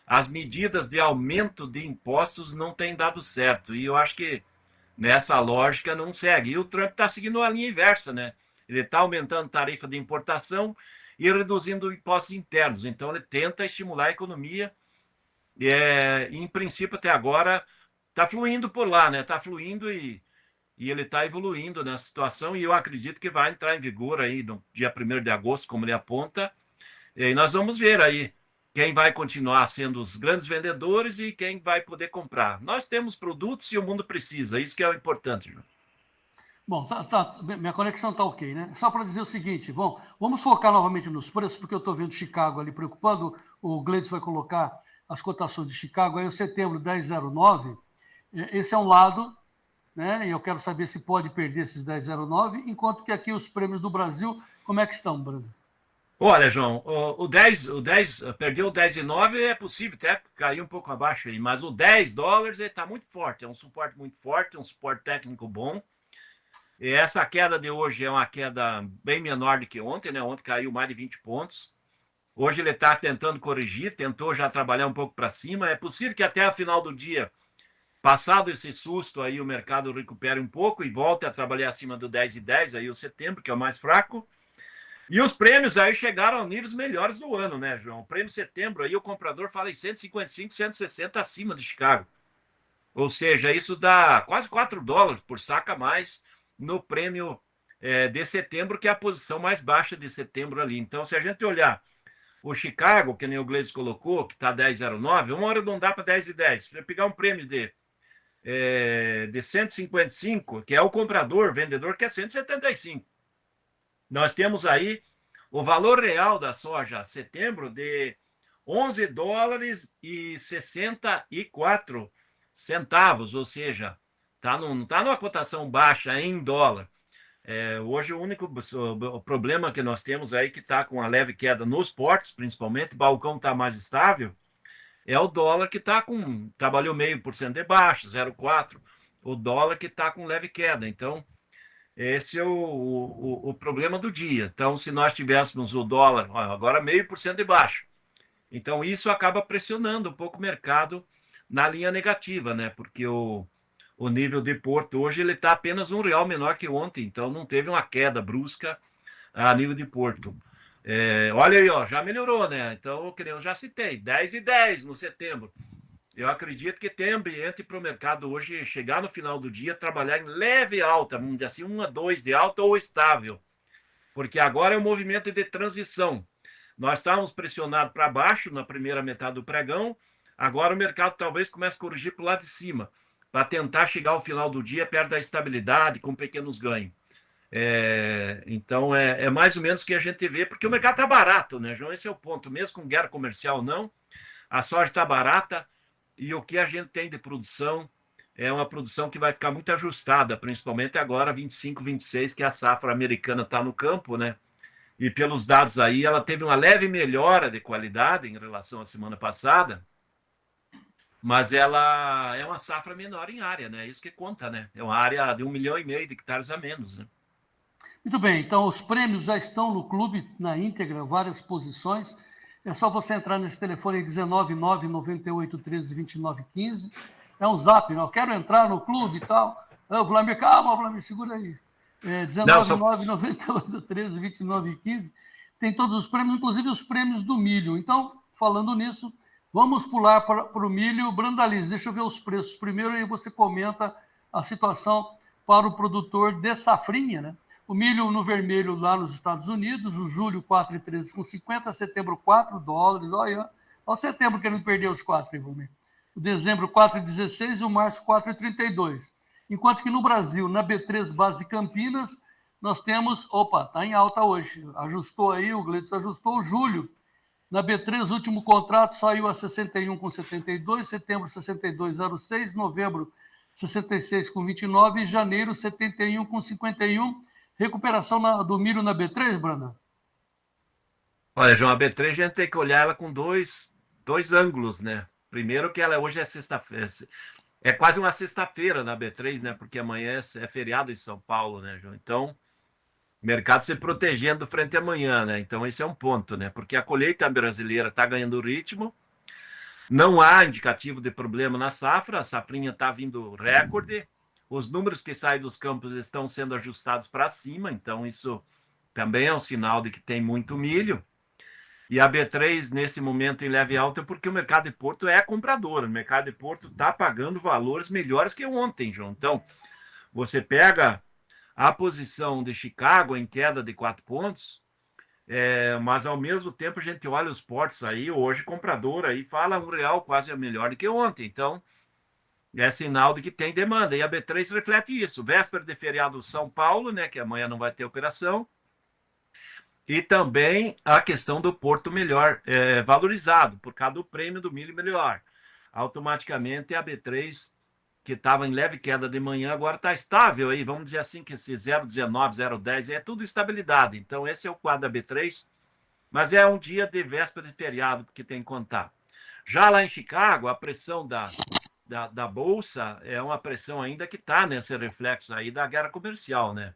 as medidas de aumento de impostos não têm dado certo. E eu acho que nessa lógica não segue. E o Trump está seguindo a linha inversa, né? Ele está aumentando a tarifa de importação e reduzindo impostos internos. Então, ele tenta estimular a economia. E, em princípio, até agora, está fluindo por lá, né? Está fluindo e ele está evoluindo nessa situação. E eu acredito que vai entrar em vigor aí no dia 1º de agosto, como ele aponta. E nós vamos ver aí quem vai continuar sendo os grandes vendedores e quem vai poder comprar. Nós temos produtos e o mundo precisa. Isso que é o importante, João. Bom, minha conexão está ok, né? Só para dizer o seguinte, bom, vamos focar novamente nos preços, porque eu estou vendo Chicago ali preocupado. O Gleides vai colocar as cotações de Chicago, aí o setembro 10,09. Esse é um lado, né? E eu quero saber se pode perder esses 10,09, enquanto que aqui os prêmios do Brasil, como é que estão, Bruno? Olha, João, o 10 perdeu o 10,9, é possível até cair um pouco abaixo aí, mas o US$ 10 está muito forte, é um suporte muito forte, um suporte técnico bom. E essa queda de hoje é uma queda bem menor do que ontem, né? Ontem caiu mais de 20 pontos. Hoje ele está tentando corrigir, tentou já trabalhar um pouco para cima. É possível que até a final do dia, passado esse susto, aí o mercado recupere um pouco e volte a trabalhar acima do 10,10, aí o setembro, que é o mais fraco. E os prêmios aí chegaram a níveis melhores do ano, né, João? O prêmio setembro aí o comprador fala em 155, 160 acima de Chicago. Ou seja, isso dá quase $4 por saca a mais no prêmio de setembro, que é a posição mais baixa de setembro ali. Então, se a gente olhar o Chicago, que nem o Gleice colocou, que está 10,09, uma hora arredondar para 10,10. Se você pegar um prêmio de 155, que é o comprador, vendedor, que é 175. Nós temos aí o valor real da soja setembro de $11,64, ou seja, não está numa cotação baixa em dólar. Hoje o único problema que nós temos aí, que está com a leve queda nos portos, principalmente, o balcão está mais estável, é o dólar que trabalhou 0,5% de baixa, 0,4%, o dólar que está com leve queda. Então, esse é o problema do dia. Então, se nós tivéssemos o dólar, agora 0,5% de baixa, então isso acaba pressionando um pouco o mercado na linha negativa, né? Porque o nível de Porto hoje ele está apenas R$1 menor que ontem, então não teve uma queda brusca a nível de Porto. Olha aí, ó, já melhorou, né? Então, que nem eu já citei, 10,10 no setembro. Eu acredito que tem ambiente para o mercado hoje chegar no final do dia, trabalhar em leve alta, vamos dizer assim, 1 a 2 de alta ou estável. Porque agora é um movimento de transição. Nós estávamos pressionados para baixo na primeira metade do pregão, agora o mercado talvez comece a corrigir para o lado de cima, para tentar chegar ao final do dia perto da estabilidade, com pequenos ganhos. Então, é mais ou menos o que a gente vê, porque o mercado está barato, né, João? Esse é o ponto. Mesmo com guerra comercial, não. A soja está barata e o que a gente tem de produção é uma produção que vai ficar muito ajustada, principalmente agora, 25, 26, que a safra americana está no campo, né? E pelos dados aí, ela teve uma leve melhora de qualidade em relação à semana passada, mas ela é uma safra menor em área, né? Isso que conta, né? É uma área de 1,5 milhão de hectares a menos, né? Muito bem, então os prêmios já estão no clube, na íntegra, várias posições. É só você entrar nesse telefone 19998132915. É um zap, não? Eu quero entrar no clube e tal. Vladimir, calma, Vladimir, segura aí. 19998132915. Tem todos os prêmios, inclusive os prêmios do milho. Então, falando nisso, vamos pular para o milho. Brandalize, deixa eu ver os preços primeiro e você comenta a situação para o produtor de safrinha, né? O milho no vermelho lá nos Estados Unidos, o julho 4,13,50, setembro $4. Olha o setembro querendo perder os 4, Ivomir. O dezembro 4,16 e o março 4,32. Enquanto que no Brasil, na B3 Base Campinas, nós temos, está em alta hoje, ajustou aí, o Gleides ajustou o julho. Na B3, o último contrato saiu a 61,72, setembro 62,06, novembro 66,29 e janeiro 71,51. Recuperação do milho na B3, Branda? Olha, João, a B3 a gente tem que olhar ela com dois ângulos, né? Primeiro que ela hoje é sexta-feira, é quase uma sexta-feira na B3, né? Porque amanhã é feriado em São Paulo, né, João? Então, o mercado se protegendo frente a amanhã, né? Então, esse é um ponto, né? Porque a colheita brasileira está ganhando ritmo, não há indicativo de problema na safra, a safrinha está vindo recorde, os números que saem dos campos estão sendo ajustados para cima, então isso também é um sinal de que tem muito milho. E a B3, nesse momento, em leve alta, porque o mercado de Porto é comprador. O mercado de Porto está pagando valores melhores que ontem, João. Então, você pega a posição de Chicago em queda de 4 pontos, mas, ao mesmo tempo, a gente olha os portos aí, hoje, comprador aí fala R$1 quase melhor do que ontem. Então, é sinal de que tem demanda. E a B3 reflete isso. Véspera de feriado São Paulo, né, que amanhã não vai ter operação. E também a questão do porto melhor valorizado, por causa do prêmio do milho melhor. Automaticamente a B3 que estava em leve queda de manhã, agora está estável aí, vamos dizer assim, que esse 0,19, 0,10 é tudo estabilidade. Então, esse é o quadro da B3, mas é um dia de véspera de feriado, porque tem que contar. Já lá em Chicago, a pressão da Bolsa é uma pressão ainda que está nesse reflexo aí da guerra comercial, né?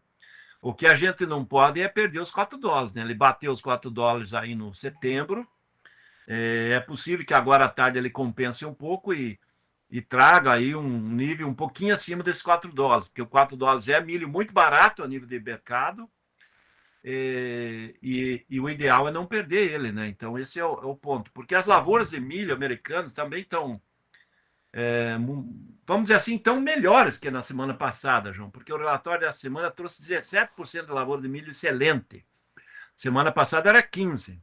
O que a gente não pode é perder os $4, né? Ele bateu os $4 aí no setembro. É possível que agora à tarde ele compense um pouco e traga aí um nível um pouquinho acima desses $4, porque o $4 é milho muito barato a nível de mercado, e o ideal é não perder ele, né? Então, esse é o ponto. Porque as lavouras de milho americanas também estão, vamos dizer assim, tão melhores que na semana passada, João, porque o relatório dessa semana trouxe 17% de lavoura de milho excelente. Semana passada era 15%.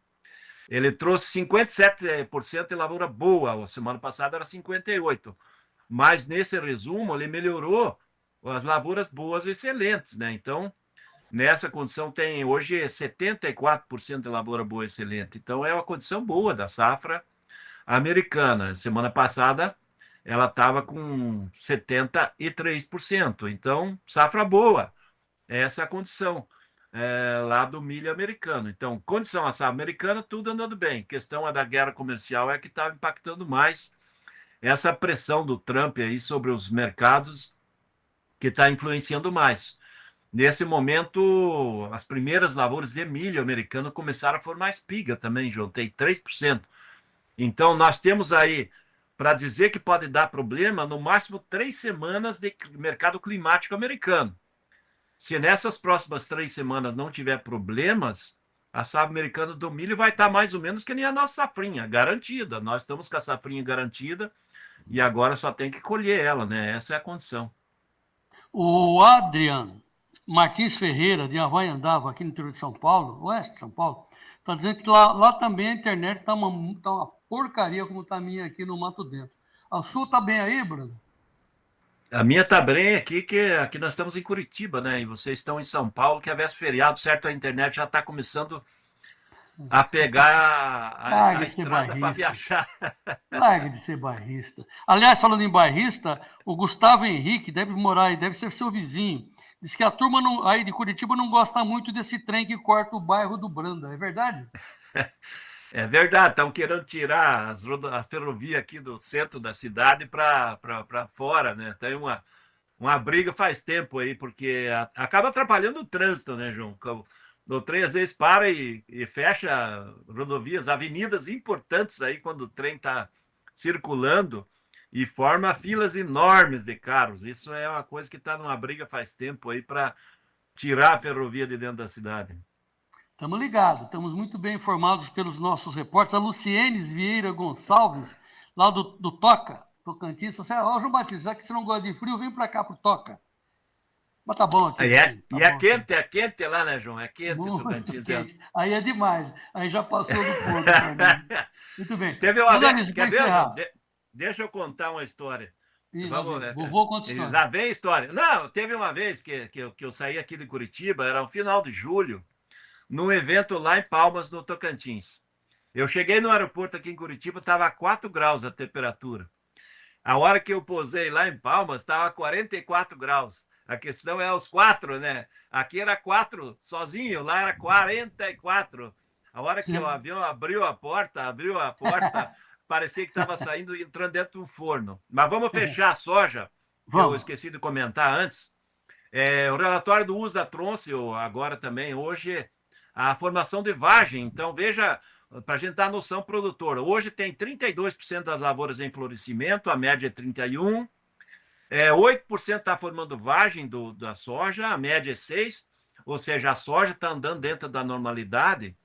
Ele trouxe 57% de lavoura boa, a semana passada era 58%. Mas nesse resumo, ele melhorou as lavouras boas e excelentes, né? Então, nessa condição, tem hoje 74% de lavoura boa e excelente. Então, é uma condição boa da safra americana. Semana passada, ela estava com 73%. Então, safra boa. Essa é a condição lá do milho americano. Então, condição a safra americana, tudo andando bem. Questão é da guerra comercial é que está impactando mais essa pressão do Trump aí sobre os mercados, que está influenciando mais. Nesse momento, as primeiras lavouras de milho americano começaram a formar espiga também, João, tem 3%. Então, nós temos aí, para dizer que pode dar problema, no máximo 3 semanas de mercado climático americano. Se nessas próximas 3 semanas não tiver problemas, a safra americana do milho vai estar mais ou menos que nem a nossa safrinha, garantida. Nós estamos com a safrinha garantida e agora só tem que colher ela, né? Essa é a condição. O Adrian Martins Ferreira, de Havaiandava, aqui no interior de São Paulo, oeste de São Paulo, está dizendo que lá também a internet está uma porcaria como está a minha aqui no Mato Dentro. A sua está bem aí, Bruno? A minha tá bem aqui, que aqui nós estamos em Curitiba, né? E vocês estão em São Paulo, que é véspera feriado, certo? A internet já está começando a pegar a estrada para viajar. Larga de ser bairrista. Aliás, falando em bairrista, o Gustavo Henrique deve morar aí, deve ser seu vizinho. Diz que a turma aí de Curitiba não gosta muito desse trem que corta o bairro do Branda. É verdade? É verdade, estão querendo tirar as ferrovias aqui do centro da cidade para fora, né? Tem uma briga faz tempo aí, porque acaba atrapalhando o trânsito, né, João? O trem às vezes para e fecha rodovias, avenidas importantes aí quando o trem está circulando e forma filas enormes de carros. Isso é uma coisa que está numa briga faz tempo aí para tirar a ferrovia de dentro da cidade. Estamos ligados, estamos muito bem informados pelos nossos repórteres. A Lucienes Vieira Gonçalves, lá do Toca, Tocantins, você, João Batista, já que você não gosta de frio, vem para cá pro Toca. Mas tá bom aqui. É quente lá, né, João? É quente, Tocantins. Quente. Aí é demais, aí já passou do ponto para mim. Muito bem. Teve uma vez, quer ver, João? Deixa eu contar uma história. Vovô conta história. Lá vem a história. Não, teve uma vez que eu saí aqui de Curitiba, era no final de julho, num evento lá em Palmas, no Tocantins. Eu cheguei no aeroporto aqui em Curitiba, estava a 4 graus a temperatura. A hora que eu posei lá em Palmas, estava 44 graus. A questão é os 4, né? Aqui era 4 sozinho, lá era 44. A hora que o avião abriu a porta, parecia que estava saindo e entrando dentro de um forno. Mas vamos fechar a soja, que eu esqueci de comentar antes. O relatório do uso da Troncio, agora também, hoje, a formação de vagem. Então, veja, para a gente dar noção produtora, hoje tem 32% das lavouras em florescimento, a média é 31%. 8% está formando vagem da soja, a média é 6%, ou seja, a soja está andando dentro da normalidade.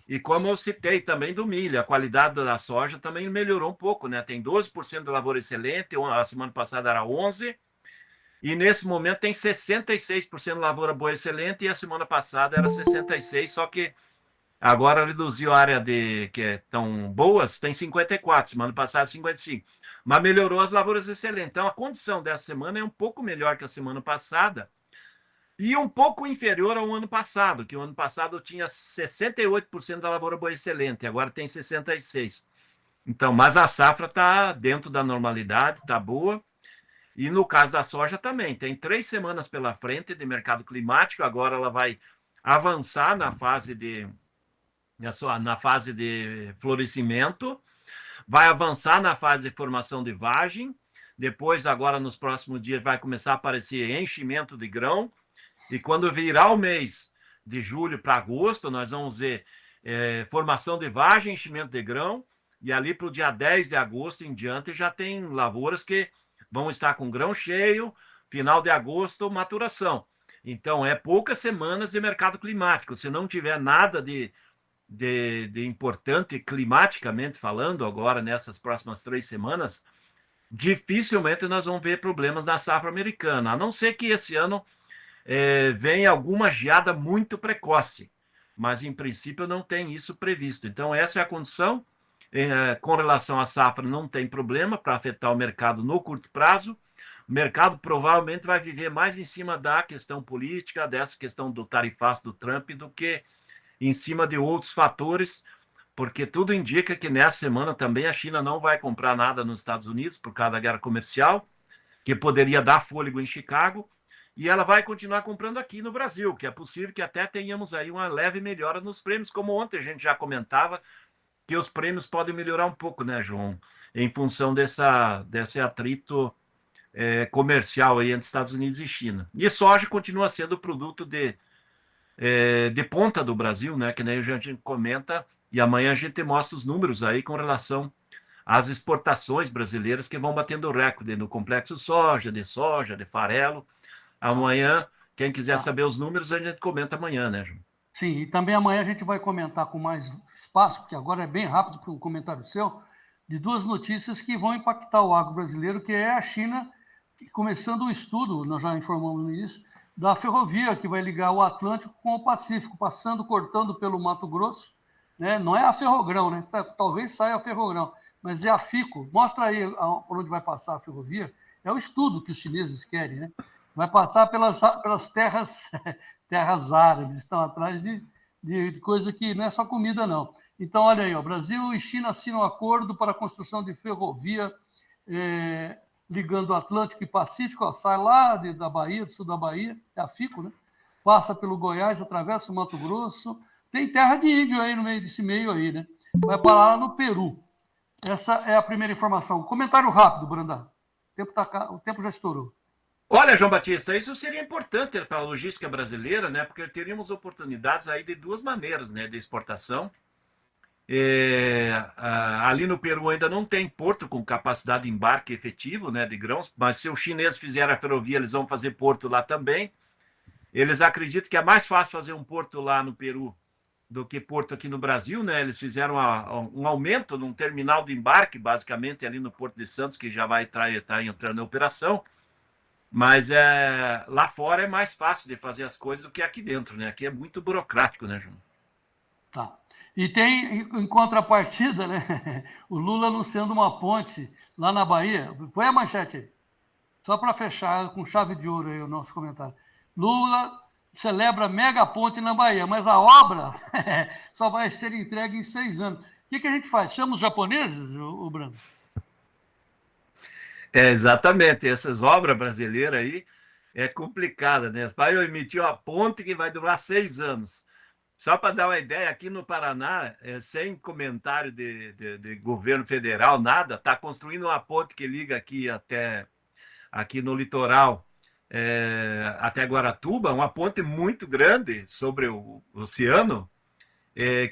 E como eu citei também do milho, a qualidade da soja também melhorou um pouco, né? Tem 12% de lavoura excelente, a semana passada era 11%, e nesse momento tem 66% de lavoura boa excelente, e a semana passada era 66%, só que agora reduziu a área que estão boas, tem 54%, semana passada 55%. Mas melhorou as lavouras excelentes. Então, a condição dessa semana é um pouco melhor que a semana passada e um pouco inferior ao ano passado, que o ano passado tinha 68% da lavoura boa excelente, agora tem 66%. Então, mas a safra está dentro da normalidade, está boa. E no caso da soja também, tem 3 semanas pela frente de mercado climático, agora ela vai avançar na fase de florescimento, vai avançar na fase de formação de vagem, depois, agora, nos próximos dias, vai começar a aparecer enchimento de grão, e quando virar o mês de julho para agosto, nós vamos ver formação de vagem, enchimento de grão, e ali para o dia 10 de agosto em diante já tem lavouras que vão estar com grão cheio, final de agosto, maturação. Então, é poucas semanas de mercado climático. Se não tiver nada de importante climaticamente falando, agora nessas próximas 3 semanas, dificilmente nós vamos ver problemas na safra americana, a não ser que esse ano venha alguma geada muito precoce, mas em princípio não tem isso previsto. Então, essa é a condição. Com relação à safra, não tem problema para afetar o mercado no curto prazo. O mercado provavelmente vai viver mais em cima da questão política, dessa questão do tarifaço do Trump, do que em cima de outros fatores, porque tudo indica que nessa semana também a China não vai comprar nada nos Estados Unidos por causa da guerra comercial, que poderia dar fôlego em Chicago, e ela vai continuar comprando aqui no Brasil, que é possível que até tenhamos aí uma leve melhora nos prêmios, como ontem a gente já comentava, que os prêmios podem melhorar um pouco, né, João? Em função desse atrito comercial aí entre Estados Unidos e China. E soja continua sendo o produto de ponta do Brasil, né? Que nem a gente comenta, e amanhã a gente mostra os números aí com relação às exportações brasileiras que vão batendo recorde no complexo soja, de farelo. Amanhã, quem quiser saber os números, a gente comenta amanhã, né, João? Sim, e também amanhã a gente vai comentar com mais espaço, porque agora é bem rápido para um comentário seu, de 2 notícias que vão impactar o agro brasileiro, que é a China começando o estudo, nós já informamos no início, da ferrovia que vai ligar o Atlântico com o Pacífico, cortando pelo Mato Grosso, né? Não é a Ferrogrão, né? Talvez saia a Ferrogrão, mas é a FICO. Mostra aí por onde vai passar a ferrovia. É o estudo que os chineses querem, né? Vai passar pelas terras árabes, estão atrás de coisa que não é só comida, não. Então, olha aí, Brasil e China assinam um acordo para a construção de ferrovia ligando o Atlântico e Pacífico, sai lá da Bahia, do sul da Bahia, é a FICO, né? Passa pelo Goiás, atravessa o Mato Grosso, tem terra de índio aí no meio desse meio aí, né? Vai parar lá no Peru. Essa é a primeira informação. Comentário rápido, Brandão. O tempo já estourou. Olha, João Batista, isso seria importante para a logística brasileira, né? Porque teríamos oportunidades aí de 2 maneiras, né, de exportação. Ali no Peru ainda não tem porto com capacidade de embarque efetivo, né, de grãos, mas se os chineses fizerem a ferrovia, eles vão fazer porto lá também. Eles acreditam que é mais fácil fazer um porto lá no Peru do que porto aqui no Brasil, né? Eles fizeram um aumento num terminal de embarque, basicamente, ali no Porto de Santos, que já vai estar entrando em operação. Mas lá fora é mais fácil de fazer as coisas do que aqui dentro, né? Aqui é muito burocrático, né, João? Tá. E tem, em contrapartida, né, o Lula anunciando uma ponte lá na Bahia. Põe a manchete aí. Só para fechar com chave de ouro aí o nosso comentário. Lula celebra mega ponte na Bahia, mas a obra só vai ser entregue em 6 anos. O que a gente faz? Chama os japoneses, o Brando? Exatamente. Essas obras brasileiras aí é complicada, né? Vai emitir uma ponte que vai durar 6 anos. Só para dar uma ideia, aqui no Paraná, sem comentário de governo federal, nada, está construindo uma ponte que liga aqui no litoral até Guaratuba, uma ponte muito grande sobre o oceano,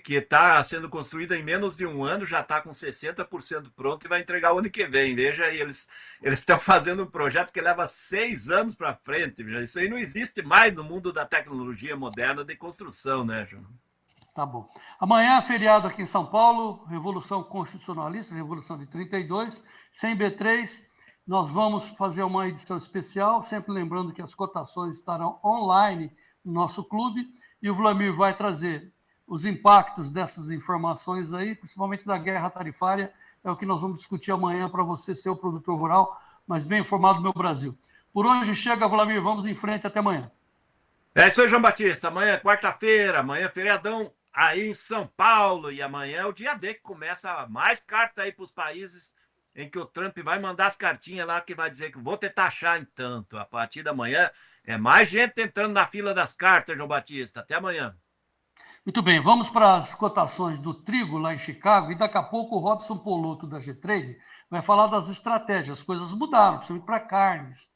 que está sendo construída em menos de 1 ano, já está com 60% pronto e vai entregar o ano que vem. Veja aí, eles estão fazendo um projeto que leva 6 anos para frente. Isso aí não existe mais no mundo da tecnologia moderna de construção, né, João? Tá bom. Amanhã é feriado aqui em São Paulo, Revolução Constitucionalista, Revolução de 32, sem B3. Nós vamos fazer uma edição especial, sempre lembrando que as cotações estarão online no nosso clube, e o Vlamir vai trazer os impactos dessas informações aí, principalmente da guerra tarifária, é o que nós vamos discutir amanhã para você ser o produtor rural, mas bem informado do meu Brasil. Por hoje chega, Vlamir, vamos em frente, até amanhã. É isso aí, João Batista. Amanhã é quarta-feira, amanhã é feriadão aí em São Paulo, e amanhã é o dia D que começa mais carta aí para os países em que o Trump vai mandar as cartinhas lá que vai dizer que vou te taxar em tanto. A partir da manhã, é mais gente entrando na fila das cartas, João Batista. Até amanhã. Muito bem, vamos para as cotações do trigo lá em Chicago e daqui a pouco o Robson Poloto da G-Trade vai falar das estratégias. As coisas mudaram, principalmente para carnes.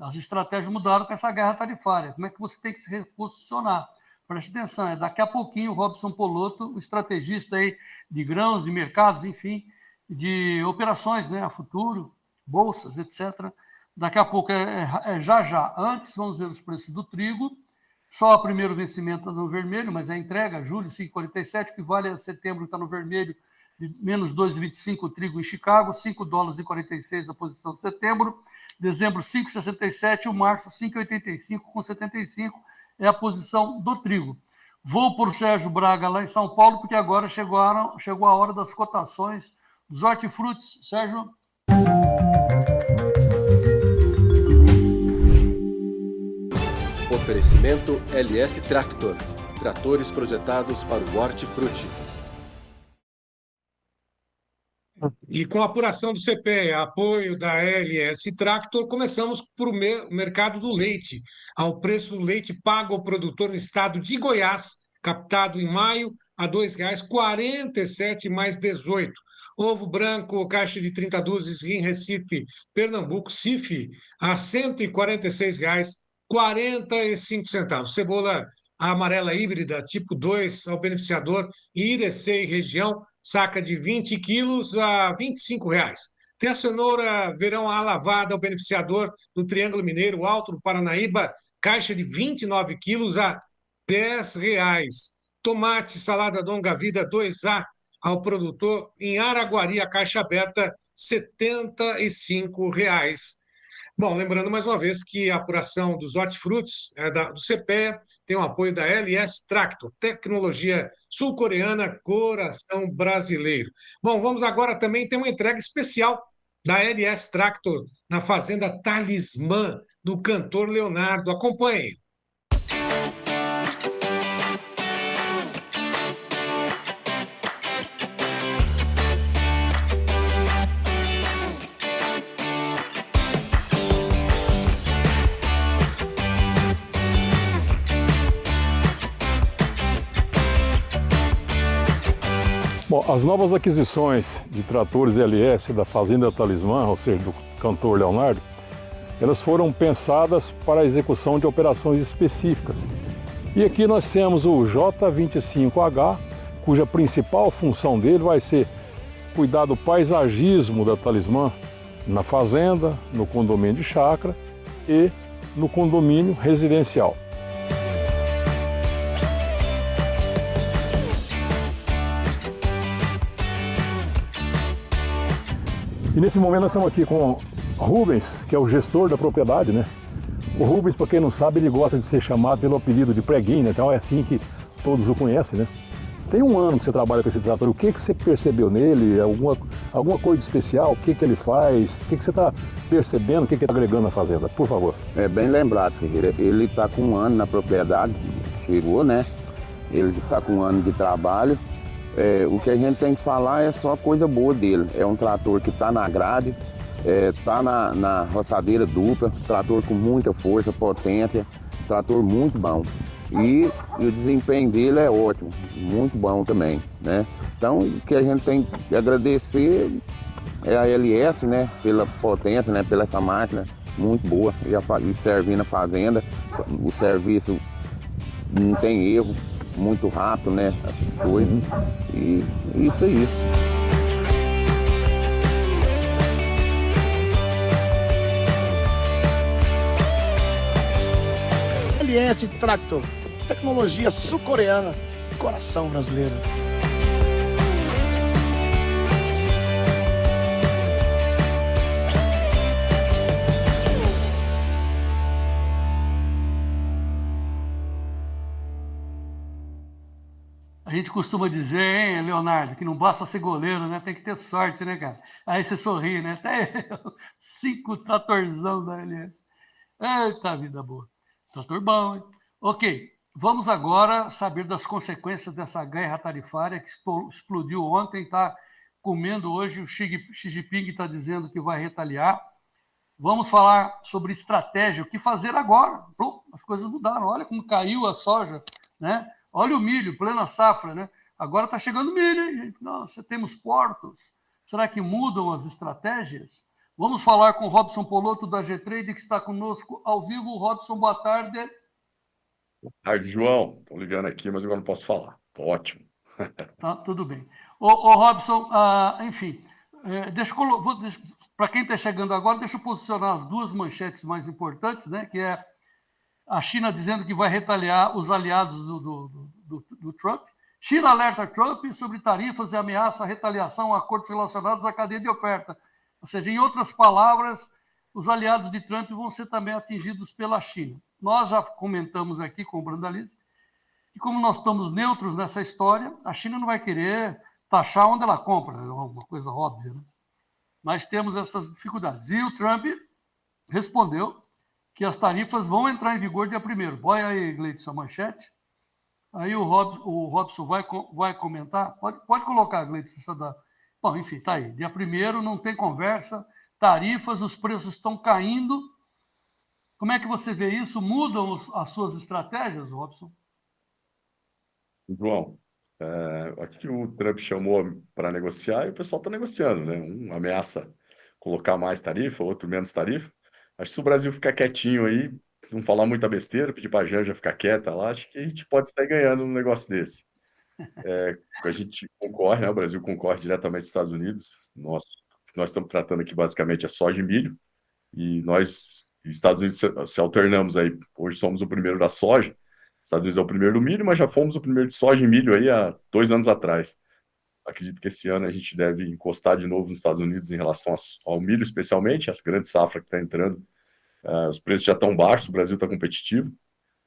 As estratégias mudaram com essa guerra tarifária. Como é que você tem que se reposicionar? Preste atenção, daqui a pouquinho o Robson Poloto, o estrategista aí de grãos, de mercados, enfim, de operações, né, a futuro, bolsas, etc. Daqui a pouco já. Antes, vamos ver os preços do trigo. Só o primeiro vencimento no vermelho, mas a entrega, julho, 5,47, que vale a setembro, está no vermelho, de menos 2,25 o trigo em Chicago, $5,46 a posição de setembro, dezembro, 5,67, o março, 5,85,75 é a posição do trigo. Vou por Sérgio Braga lá em São Paulo, porque agora chegou a hora das cotações dos hortifrutis. Sérgio? Oferecimento LS Tractor. Tratores projetados para o hortifruti. E com a apuração do CPE, apoio da LS Tractor, começamos por o mercado do leite. Ao preço do leite pago ao produtor no estado de Goiás, captado em maio, a R$ 2,47 mais 18. Ovo branco, caixa de 30 dúzias em Recife, Pernambuco, CIF, a R$ 146,45. Cebola amarela híbrida, tipo 2, ao beneficiador, Irecê e região, saca de 20 quilos a R$ 25. Tem a cenoura verão à lavada ao beneficiador do Triângulo Mineiro, Alto do Paranaíba, caixa de 29 quilos a R$ 10. Tomate, salada longa vida 2A ao produtor em Araguari, a caixa aberta R$ 75. Bom, lembrando mais uma vez que a apuração dos hortifrutis do CPE tem o apoio da LS Tractor, tecnologia sul-coreana, coração brasileiro. Bom, vamos agora também ter uma entrega especial da LS Tractor na fazenda Talismã, do cantor Leonardo. Acompanhe. Bom, as novas aquisições de tratores LS da Fazenda Talismã, ou seja, do cantor Leonardo, elas foram pensadas para a execução de operações específicas. E aqui nós temos o J25H, cuja principal função dele vai ser cuidar do paisagismo da Talismã na fazenda, no condomínio de chácara e no condomínio residencial. E nesse momento nós estamos aqui com Rubens, que é o gestor da propriedade, né? O Rubens, para quem não sabe, ele gosta de ser chamado pelo apelido de Preguinho, né? Então é assim que todos o conhecem, né? Você tem um ano que você trabalha com esse trator, o que você percebeu nele? Alguma coisa especial? O que ele faz? O que você está percebendo? O que ele está agregando na fazenda? Por favor. É bem lembrado, Ferreira. Ele está com um ano na propriedade, chegou, né? Ele está com um ano de trabalho. O que a gente tem que falar é só coisa boa dele. É um trator que está na grade, está na roçadeira dupla, trator com muita força, potência, trator muito bom. E o desempenho dele é ótimo, muito bom também, né? Então, o que a gente tem que agradecer é a LS, né? Pela potência, né? Pela essa máquina muito boa e servindo a fazenda. O serviço não tem erro. Muito rápido, né? Essas coisas. E isso aí. LS Tractor, tecnologia sul-coreana, coração brasileiro. A gente costuma dizer, hein, Leonardo, que não basta ser goleiro, né? Tem que ter sorte, né, cara? Aí você sorri, né? Até 5 tratorzão da LS. Eita, vida boa. Trator bom, hein? Ok, vamos agora saber das consequências dessa guerra tarifária que explodiu ontem, tá comendo hoje. O Xi Jinping está dizendo que vai retaliar. Vamos falar sobre estratégia, o que fazer agora. Pô, as coisas mudaram, olha como caiu a soja, né? Olha o milho, plena safra, né? Agora está chegando milho, hein, gente? Nossa, temos portos. Será que mudam as estratégias? Vamos falar com o Robson Polotto, da G-Trade, que está conosco ao vivo. Robson, boa tarde. Boa tarde, João. Estou ligando aqui, mas agora não posso falar. Estou ótimo. Tá, tudo bem. Ô Robson, enfim, para quem está chegando agora, deixa eu posicionar as duas manchetes mais importantes, né? Que é a China dizendo que vai retaliar os aliados do Trump. China alerta Trump sobre tarifas e ameaça a retaliação a acordos relacionados à cadeia de oferta. Ou seja, em outras palavras, os aliados de Trump vão ser também atingidos pela China. Nós já comentamos aqui com o Brandalize que, como nós estamos neutros nessa história, a China não vai querer taxar onde ela compra, é uma coisa óbvia, né? Mas temos essas dificuldades. E o Trump respondeu que as tarifas vão entrar em vigor dia 1º. Põe aí, Gleidson, a manchete. Aí o Robson vai comentar. Pode colocar, Gleidson, essa da... Bom, enfim, está aí. Dia 1º, não tem conversa. Tarifas, os preços estão caindo. Como é que você vê isso? Mudam as suas estratégias, Robson? João, acho que o Trump chamou para negociar e o pessoal está negociando, né? Um ameaça colocar mais tarifa, outro menos tarifa. Acho que se o Brasil ficar quietinho aí, não falar muita besteira, pedir para a Janja ficar quieta lá, acho que a gente pode sair ganhando num negócio desse. A gente concorre, né? O Brasil concorre diretamente dos Estados Unidos. Nós estamos tratando aqui basicamente é soja e milho, e nós, Estados Unidos, se alternamos aí. Hoje somos o primeiro da soja, Estados Unidos é o primeiro do milho, mas já fomos o primeiro de soja e milho aí há 2 anos atrás. Acredito que esse ano a gente deve encostar de novo nos Estados Unidos em relação ao milho, especialmente, as grandes safras que está entrando. Os preços já estão baixos, o Brasil está competitivo.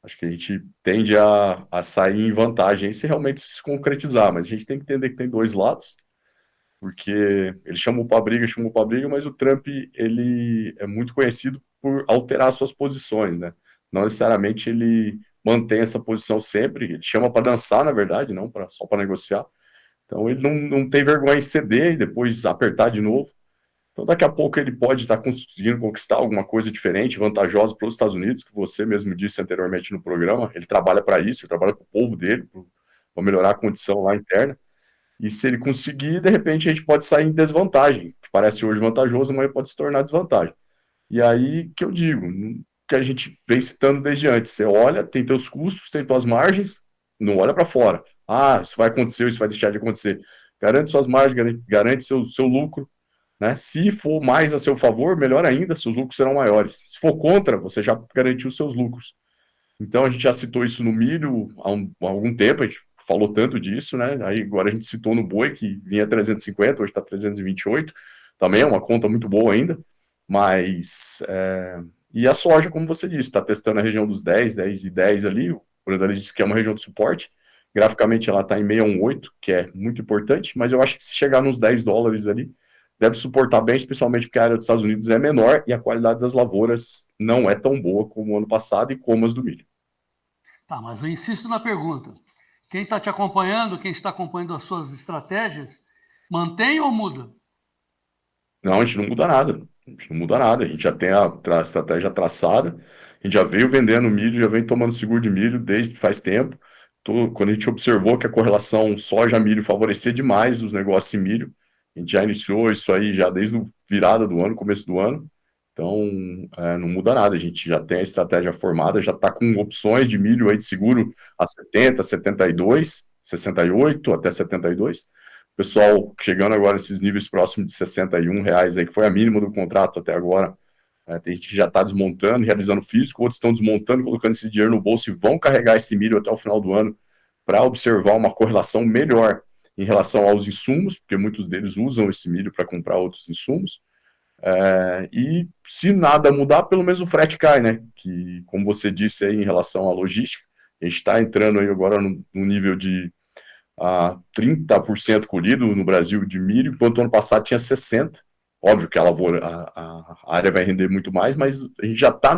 Acho que a gente tende a sair em vantagem se realmente se concretizar, mas a gente tem que entender que tem dois lados, porque ele chamou para briga, mas o Trump ele é muito conhecido por alterar suas posições, né? Não necessariamente ele mantém essa posição sempre, ele chama para dançar, na verdade, não só para negociar. Então ele não tem vergonha em ceder e depois apertar de novo. Então daqui a pouco ele pode estar conseguindo conquistar alguma coisa diferente, vantajosa para os Estados Unidos, que você mesmo disse anteriormente no programa. Ele trabalha para isso, ele trabalha para o povo dele, para melhorar a condição lá interna. E se ele conseguir, de repente a gente pode sair em desvantagem, que parece hoje vantajoso, mas pode se tornar desvantagem. E aí que eu digo, que a gente vem citando desde antes, você olha, tem teus custos, tem tuas margens, não olha para fora. Isso vai acontecer, isso vai deixar de acontecer. Garante suas margens, garante seu lucro, né? Se for mais a seu favor, melhor ainda, seus lucros serão maiores. Se for contra, você já garantiu seus lucros. Então a gente já citou isso no milho há algum tempo, a gente falou tanto disso, né? Aí agora a gente citou no boi, que vinha 350, hoje está 328, também é uma conta muito boa ainda, mas... E a soja, como você disse, está testando a região dos 10 e 10 ali, o Brandalize disse que é uma região de suporte, graficamente ela está em 618, que é muito importante, mas eu acho que se chegar nos $10 ali, deve suportar bem, especialmente porque a área dos Estados Unidos é menor e a qualidade das lavouras não é tão boa como o ano passado e como as do milho. Tá, mas eu insisto na pergunta. Quem está te acompanhando, quem está acompanhando as suas estratégias, mantém ou muda? Não, a gente não muda nada. A gente não muda nada. A gente já tem a estratégia traçada, a gente já veio vendendo milho, já vem tomando seguro de milho desde faz tempo. Quando a gente observou que a correlação soja-milho favorecia demais os negócios em milho, a gente já iniciou isso aí já desde a virada do ano, começo do ano. Então, não muda nada. A gente já tem a estratégia formada, já está com opções de milho aí de seguro a 70, 72, 68 até 72. Pessoal chegando agora nesses níveis próximos de R$61 aí, que foi a mínima do contrato até agora. Tem gente que já está desmontando, realizando físico, outros estão desmontando, colocando esse dinheiro no bolso e vão carregar esse milho até o final do ano para observar uma correlação melhor em relação aos insumos, porque muitos deles usam esse milho para comprar outros insumos. E se nada mudar, pelo menos o frete cai, né? Que, como você disse aí em relação à logística, a gente está entrando aí agora no nível de 30% colhido no Brasil de milho, enquanto ano passado tinha 60%. Óbvio que a lavoura, a área vai render muito mais, mas a gente já está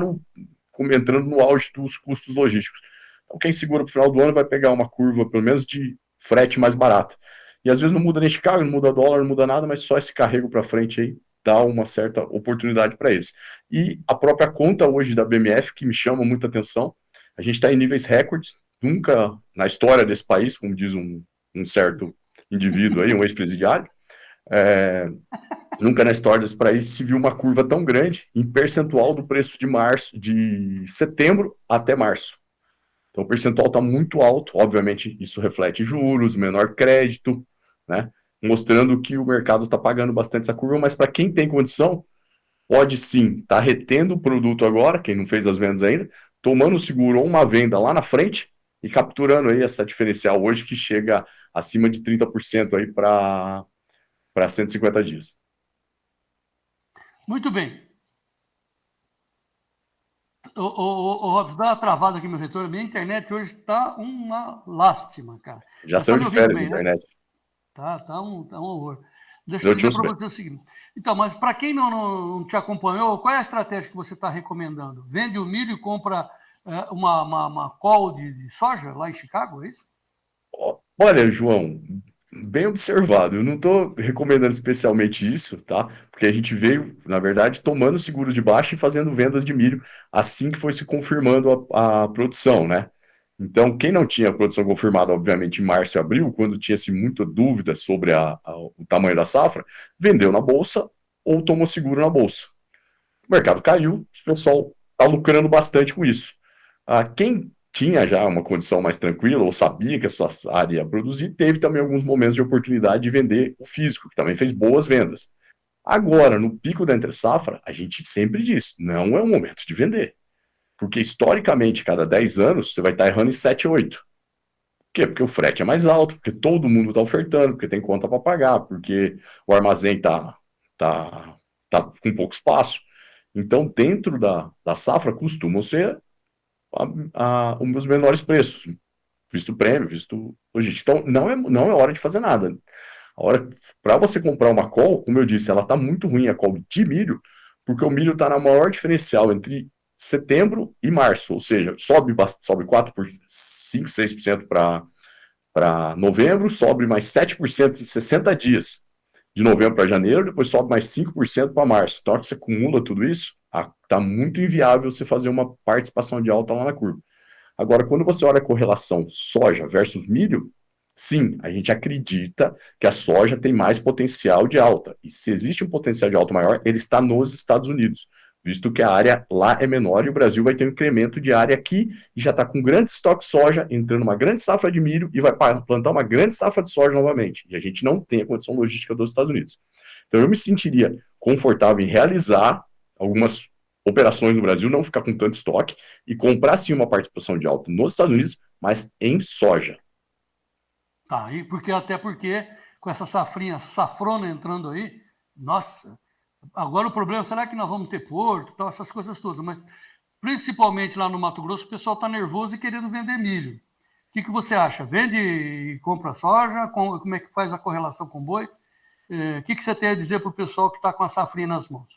entrando no auge dos custos logísticos. Então, quem segura para o final do ano vai pegar uma curva, pelo menos, de frete mais barata. E às vezes não muda nem Chicago, não muda dólar, não muda nada, mas só esse carrego para frente aí dá uma certa oportunidade para eles. E a própria conta hoje da BMF, que me chama muita atenção, a gente está em níveis recordes, nunca na história desse país, como diz um certo indivíduo aí, um ex-presidiário, nunca na história desse país se viu uma curva tão grande em percentual do preço de setembro até março. Então o percentual está muito alto, obviamente isso reflete juros, menor crédito, né? Mostrando que o mercado está pagando bastante essa curva, mas para quem tem condição, pode sim estar retendo o produto agora, quem não fez as vendas ainda, tomando o seguro ou uma venda lá na frente e capturando aí essa diferencial hoje que chega acima de 30% aí para 150 dias. Muito bem. Ô, Robson, dá uma travada aqui no retorno. Minha internet hoje está uma lástima, cara. Já saiu de férias a internet. Né? Tá um horror. Deixa eu dizer para você o seguinte. Então, mas para quem não te acompanhou, qual é a estratégia que você está recomendando? Vende o milho e compra uma call de soja lá em Chicago, é isso? Olha, João, bem observado. Eu não estou recomendando especialmente isso, tá? Porque a gente veio, na verdade, tomando seguros de baixa e fazendo vendas de milho assim que foi se confirmando a produção, né? Então, quem não tinha produção confirmada, obviamente, em março e abril, quando tinha-se muita dúvida sobre o tamanho da safra, vendeu na bolsa ou tomou seguro na bolsa. O mercado caiu, o pessoal está lucrando bastante com isso. Quem tinha já uma condição mais tranquila ou sabia que a sua área ia produzir, teve também alguns momentos de oportunidade de vender o físico, que também fez boas vendas. Agora, no pico da entre-safra, a gente sempre diz, não é o momento de vender. Porque, historicamente, cada 10 anos, você vai estar errando em 7, 8. Por quê? Porque o frete é mais alto, porque todo mundo está ofertando, porque tem conta para pagar, porque o armazém tá com pouco espaço. Então, dentro da safra, costumam ser os menores preços, visto prêmio, visto logística. Então, não é hora de fazer nada. A hora para você comprar uma call, como eu disse, ela está muito ruim, a call de milho, porque o milho está na maior diferencial entre setembro e março, ou seja, sobe 5, 6% para novembro, sobe mais 7% em 60 dias, de novembro para janeiro, depois sobe mais 5% para março. Então, que você acumula tudo isso, está muito inviável você fazer uma participação de alta lá na curva. Agora, quando você olha a correlação soja versus milho, sim, a gente acredita que a soja tem mais potencial de alta. E se existe um potencial de alta maior, ele está nos Estados Unidos, visto que a área lá é menor e o Brasil vai ter um incremento de área aqui e já está com grande estoque de soja, entrando uma grande safra de milho e vai plantar uma grande safra de soja novamente. E a gente não tem a condição logística dos Estados Unidos. Então eu me sentiria confortável em realizar algumas operações no Brasil, não ficar com tanto estoque e comprar sim uma participação de alta nos Estados Unidos, mas em soja. Tá, até porque com essa safrinha, essa safrona entrando aí, nossa, agora o problema, será que nós vamos ter porto, tal, essas coisas todas, mas principalmente lá no Mato Grosso, o pessoal está nervoso e querendo vender milho. O que você acha? Vende e compra soja? Como é que faz a correlação com boi? O que você tem a dizer para o pessoal que está com a safrinha nas mãos?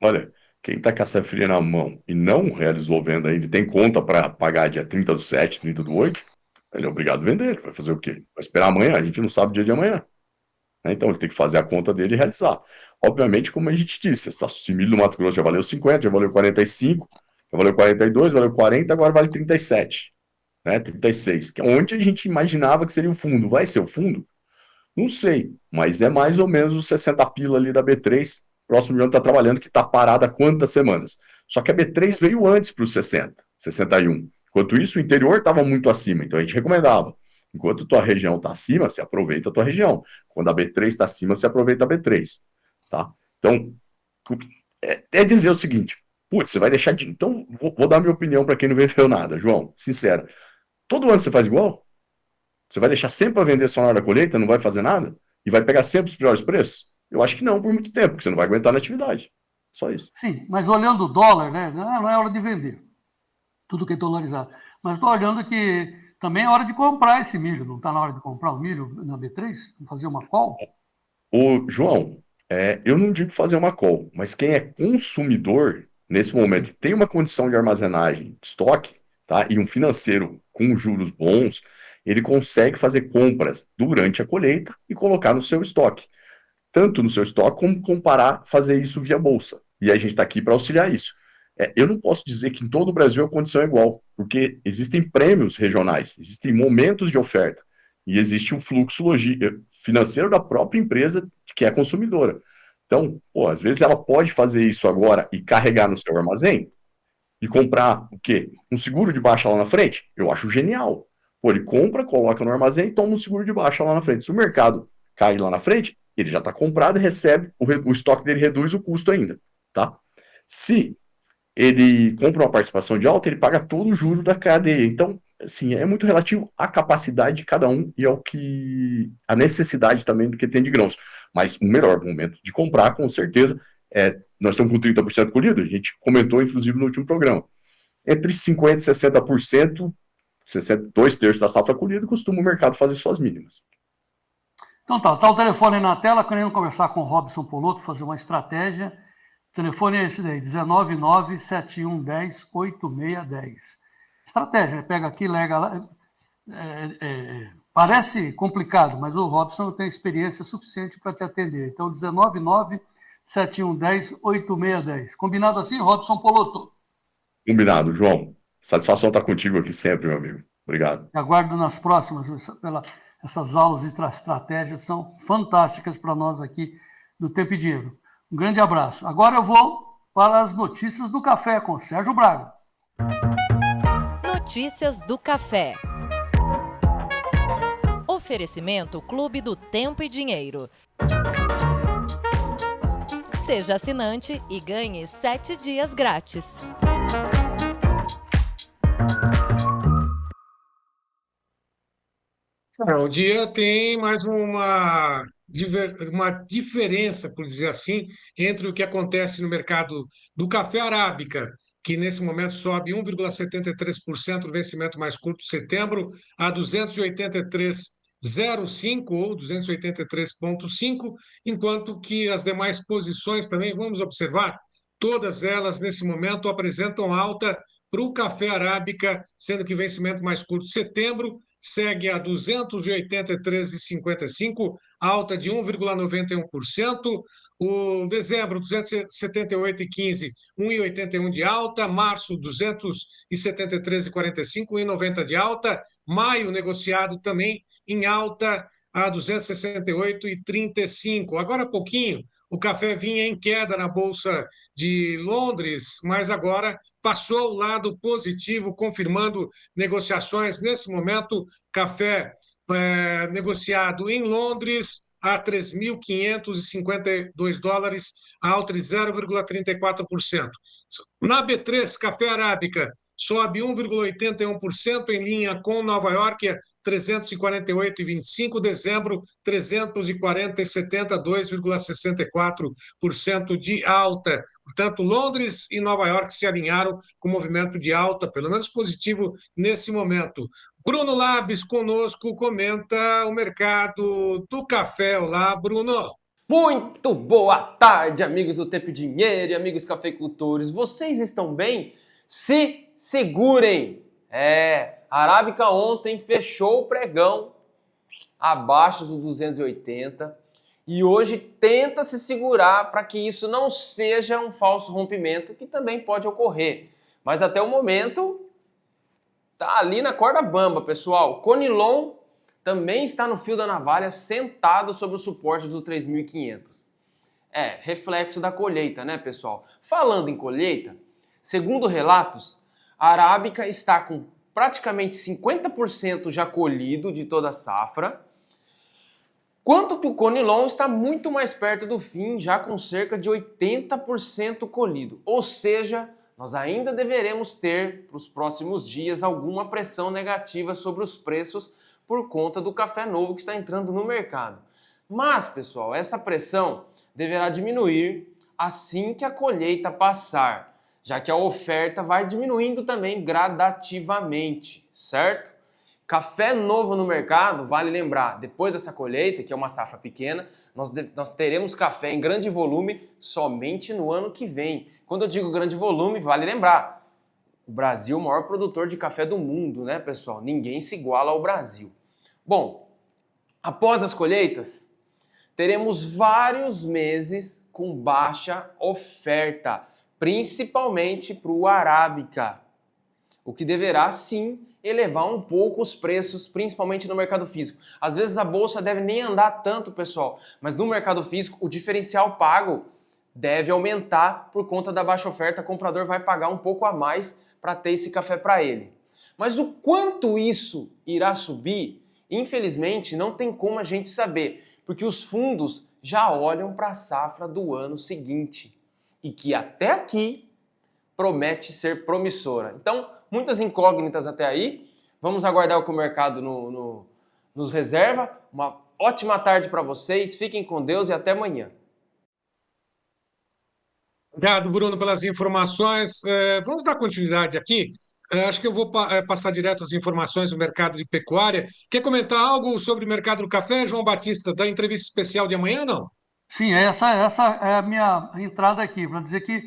Olha, quem está com a safrinha na mão e não realizou venda ainda, tem conta para pagar dia 30/7, 30/8, ele é obrigado a vender. Ele vai fazer o quê? Vai esperar amanhã? A gente não sabe o dia de amanhã. Então ele tem que fazer a conta dele e realizar. Obviamente, como a gente disse, esse milho do Mato Grosso já valeu 50, já valeu 45, já valeu 42, valeu 40, agora vale 37, né? 36, que é onde a gente imaginava que seria o fundo. Vai ser o fundo? Não sei, mas é mais ou menos os 60 pila ali da B3. Próximo milhão está trabalhando, que está parada há quantas semanas? Só que a B3 veio antes para os 60, 61. Enquanto isso, o interior estava muito acima, então a gente recomendava. Enquanto a tua região está acima, você aproveita a tua região. Quando a B3 está acima, você aproveita a B3. Tá? Então, é dizer o seguinte, putz, você vai deixar de... Então, vou dar minha opinião para quem não vendeu nada, João, sincero. Todo ano você faz igual? Você vai deixar sempre para vender só na hora da colheita, não vai fazer nada? E vai pegar sempre os piores preços? Eu acho que não, por muito tempo, porque você não vai aguentar na atividade. Só isso. Sim, mas olhando o dólar, né? Não é hora de vender. Tudo que é dolarizado. Mas estou olhando que também é hora de comprar esse milho. Não está na hora de comprar o milho na B3? Fazer uma call? Ô, João, eu não digo fazer uma call, mas quem é consumidor, nesse momento, tem uma condição de armazenagem de estoque, tá? E um financeiro com juros bons, ele consegue fazer compras durante a colheita e colocar no seu estoque. Tanto no seu estoque, como comparar, fazer isso via bolsa. E a gente está aqui para auxiliar isso. Eu não posso dizer que em todo o Brasil a condição é igual, porque existem prêmios regionais, existem momentos de oferta, e existe um fluxo financeiro da própria empresa que é consumidora. Então, pô, às vezes ela pode fazer isso agora e carregar no seu armazém e comprar o quê? Um seguro de baixa lá na frente? Eu acho genial. Pô, ele compra, coloca no armazém e toma um seguro de baixa lá na frente. Se o mercado cair lá na frente, ele já está comprado e recebe, o estoque dele reduz o custo ainda, tá? Se ele compra uma participação de alta, ele paga todo o juro da cadeia. Então, assim, é muito relativo à capacidade de cada um e a necessidade também do que tem de grãos. Mas o melhor momento de comprar, com certeza, nós estamos com 30% colhido, a gente comentou, inclusive, no último programa. Entre 50% e 60%, 2/3 da safra colhida, costuma o mercado fazer suas mínimas. Então tá o telefone aí na tela, querendo conversar com o Robson Polotto, fazer uma estratégia. O telefone é esse daí, 199-7110-8610. Estratégia, pega aqui, lega lá. Parece complicado, mas o Robson não tem experiência suficiente para te atender. Então, 199-7110-8610. Combinado assim, Robson Polotto? Combinado, João. Satisfação estar contigo aqui sempre, meu amigo. Obrigado. Aguardo nas próximas, essas aulas de estratégias são fantásticas para nós aqui do Tempo e Dinheiro. Um grande abraço. Agora eu vou para as notícias do café com Sérgio Braga. Notícias do café. Oferecimento Clube do Tempo e Dinheiro. Seja assinante e ganhe 7 dias grátis. O dia tem mais uma diferença, por dizer assim, entre o que acontece no mercado do café arábica, que nesse momento sobe 1,73% no vencimento mais curto de setembro, a 283,05 ou 283,5, enquanto que as demais posições também, vamos observar, todas elas nesse momento apresentam alta para o café arábica, sendo que vencimento mais curto de setembro segue a 283,55, alta de 1,91%. O dezembro, 278,15, 1,81 de alta. Março, 273,45, 1,90 de alta. Maio, negociado também em alta a 268,35. Agora há pouquinho, o café vinha em queda na Bolsa de Londres, mas agora passou ao lado positivo, confirmando negociações. Nesse momento, café negociado em Londres a 3.552 dólares, alta de 0,34%. Na B3, café arábica sobe 1,81% em linha com Nova York, 348,25, dezembro 340,70, 2,64% de alta. Portanto, Londres e Nova York se alinharam com o movimento de alta, pelo menos positivo nesse momento. Bruno Labs conosco, comenta o mercado do café. Olá, Bruno. Muito boa tarde, amigos do Tempo e Dinheiro e amigos cafeicultores. Vocês estão bem? Se segurem! A Arábica ontem fechou o pregão abaixo dos 280 e hoje tenta se segurar para que isso não seja um falso rompimento, que também pode ocorrer. Mas até o momento tá ali na corda bamba, pessoal. Conilon também está no fio da navalha, sentado sobre o suporte dos 3.500. Reflexo da colheita, né, pessoal? Falando em colheita, segundo relatos, a Arábica está com praticamente 50% já colhido de toda a safra, quanto que o Conilon está muito mais perto do fim, já com cerca de 80% colhido. Ou seja, nós ainda deveremos ter, para os próximos dias, alguma pressão negativa sobre os preços por conta do café novo que está entrando no mercado. Mas, pessoal, essa pressão deverá diminuir assim que a colheita passar, já que a oferta vai diminuindo também gradativamente, certo? Café novo no mercado, vale lembrar, depois dessa colheita, que é uma safra pequena, nós teremos café em grande volume somente no ano que vem. Quando eu digo grande volume, vale lembrar, o Brasil é o maior produtor de café do mundo, né, pessoal? Ninguém se iguala ao Brasil. Bom, após as colheitas, teremos vários meses com baixa oferta, principalmente para o Arábica, o que deverá sim elevar um pouco os preços, principalmente no mercado físico. Às vezes a bolsa deve nem andar tanto, pessoal, mas no mercado físico o diferencial pago deve aumentar por conta da baixa oferta. O comprador vai pagar um pouco a mais para ter esse café para ele. Mas o quanto isso irá subir, infelizmente não tem como a gente saber, porque os fundos já olham para a safra do ano seguinte e que até aqui promete ser promissora. Então, muitas incógnitas até aí. Vamos aguardar o que o mercado nos reserva. Uma ótima tarde para vocês. Fiquem com Deus e até amanhã. Obrigado, Bruno, pelas informações. Vamos dar continuidade aqui. Acho que eu vou passar direto as informações do mercado de pecuária. Quer comentar algo sobre o mercado do café, João Batista, da entrevista especial de amanhã, não? Sim, essa é a minha entrada aqui, para dizer que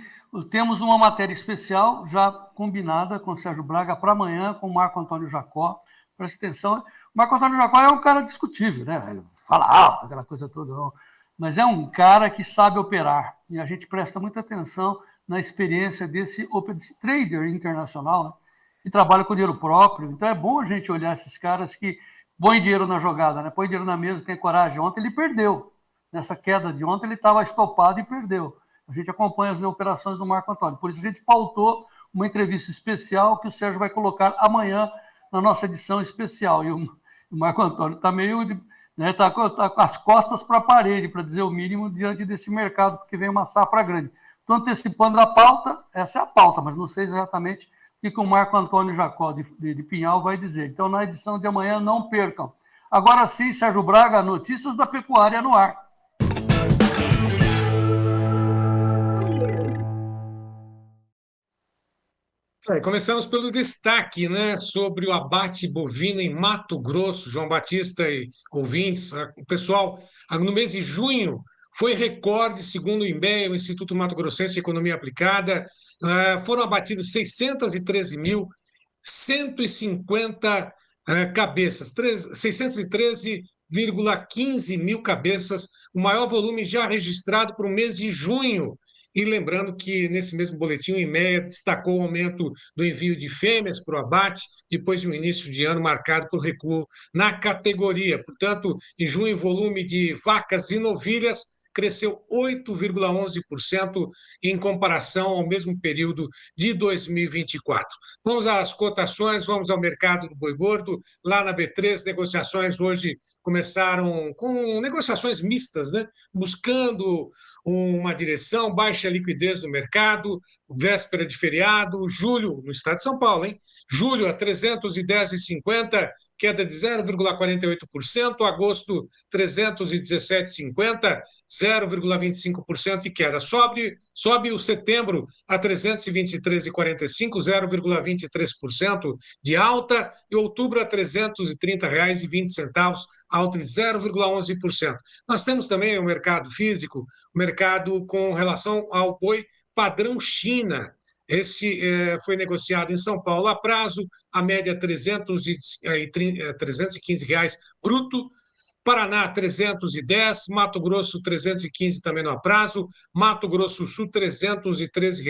temos uma matéria especial já combinada com o Sérgio Braga para amanhã, com o Marco Antônio Jacó. Preste atenção, o Marco Antônio Jacó é um cara discutível, né? Ele fala alto, aquela coisa toda, não. Mas é um cara que sabe operar, e a gente presta muita atenção na experiência desse trader internacional, né? Que trabalha com dinheiro próprio. Então é bom a gente olhar esses caras que põem dinheiro na jogada, né? Põe dinheiro na mesa, tem coragem. Ontem ele perdeu. Nessa queda de ontem ele estava estopado e perdeu. A gente acompanha as operações do Marco Antônio. Por isso a gente pautou uma entrevista especial que o Sérgio vai colocar amanhã na nossa edição especial. E o Marco Antônio está meio, né, tá com as costas para a parede, para dizer o mínimo, diante desse mercado, porque vem uma safra grande. Estou antecipando a pauta, essa é a pauta, mas não sei exatamente o que o Marco Antônio Jacó de Pinhal vai dizer. Então, na edição de amanhã, não percam. Agora sim, Sérgio Braga, notícias da pecuária no ar. Começamos pelo destaque, né, sobre o abate bovino em Mato Grosso, João Batista e ouvintes. O pessoal, no mês de junho, foi recorde, segundo o INBEA, o Instituto Mato Grossense de Economia Aplicada. Foram abatidas 613.150 cabeças, 613,15 mil cabeças, o maior volume já registrado para o mês de junho. E lembrando que, nesse mesmo boletim, o IMEA destacou o aumento do envio de fêmeas para o abate, depois de um início de ano marcado por recuo na categoria. Portanto, em junho, o volume de vacas e novilhas cresceu 8,11% em comparação ao mesmo período de 2024. Vamos às cotações, vamos ao mercado do boi gordo. Lá na B3, negociações hoje começaram com negociações mistas, né? Buscando uma direção, baixa liquidez no mercado, véspera de feriado, julho, no estado de São Paulo, hein? Julho a 310,50, queda de 0,48%, agosto 317,50, 0,25% de queda. Sobe o setembro a 323,45, 0,23% de alta, e outubro a R$ 330,20, alta de 0,11%. Nós temos também o mercado físico, o mercado com relação ao boi padrão China. Esse foi negociado em São Paulo a prazo, a média R$ 315 bruto. Paraná, 310, Mato Grosso, 315 também no prazo, Mato Grosso Sul, R$ 313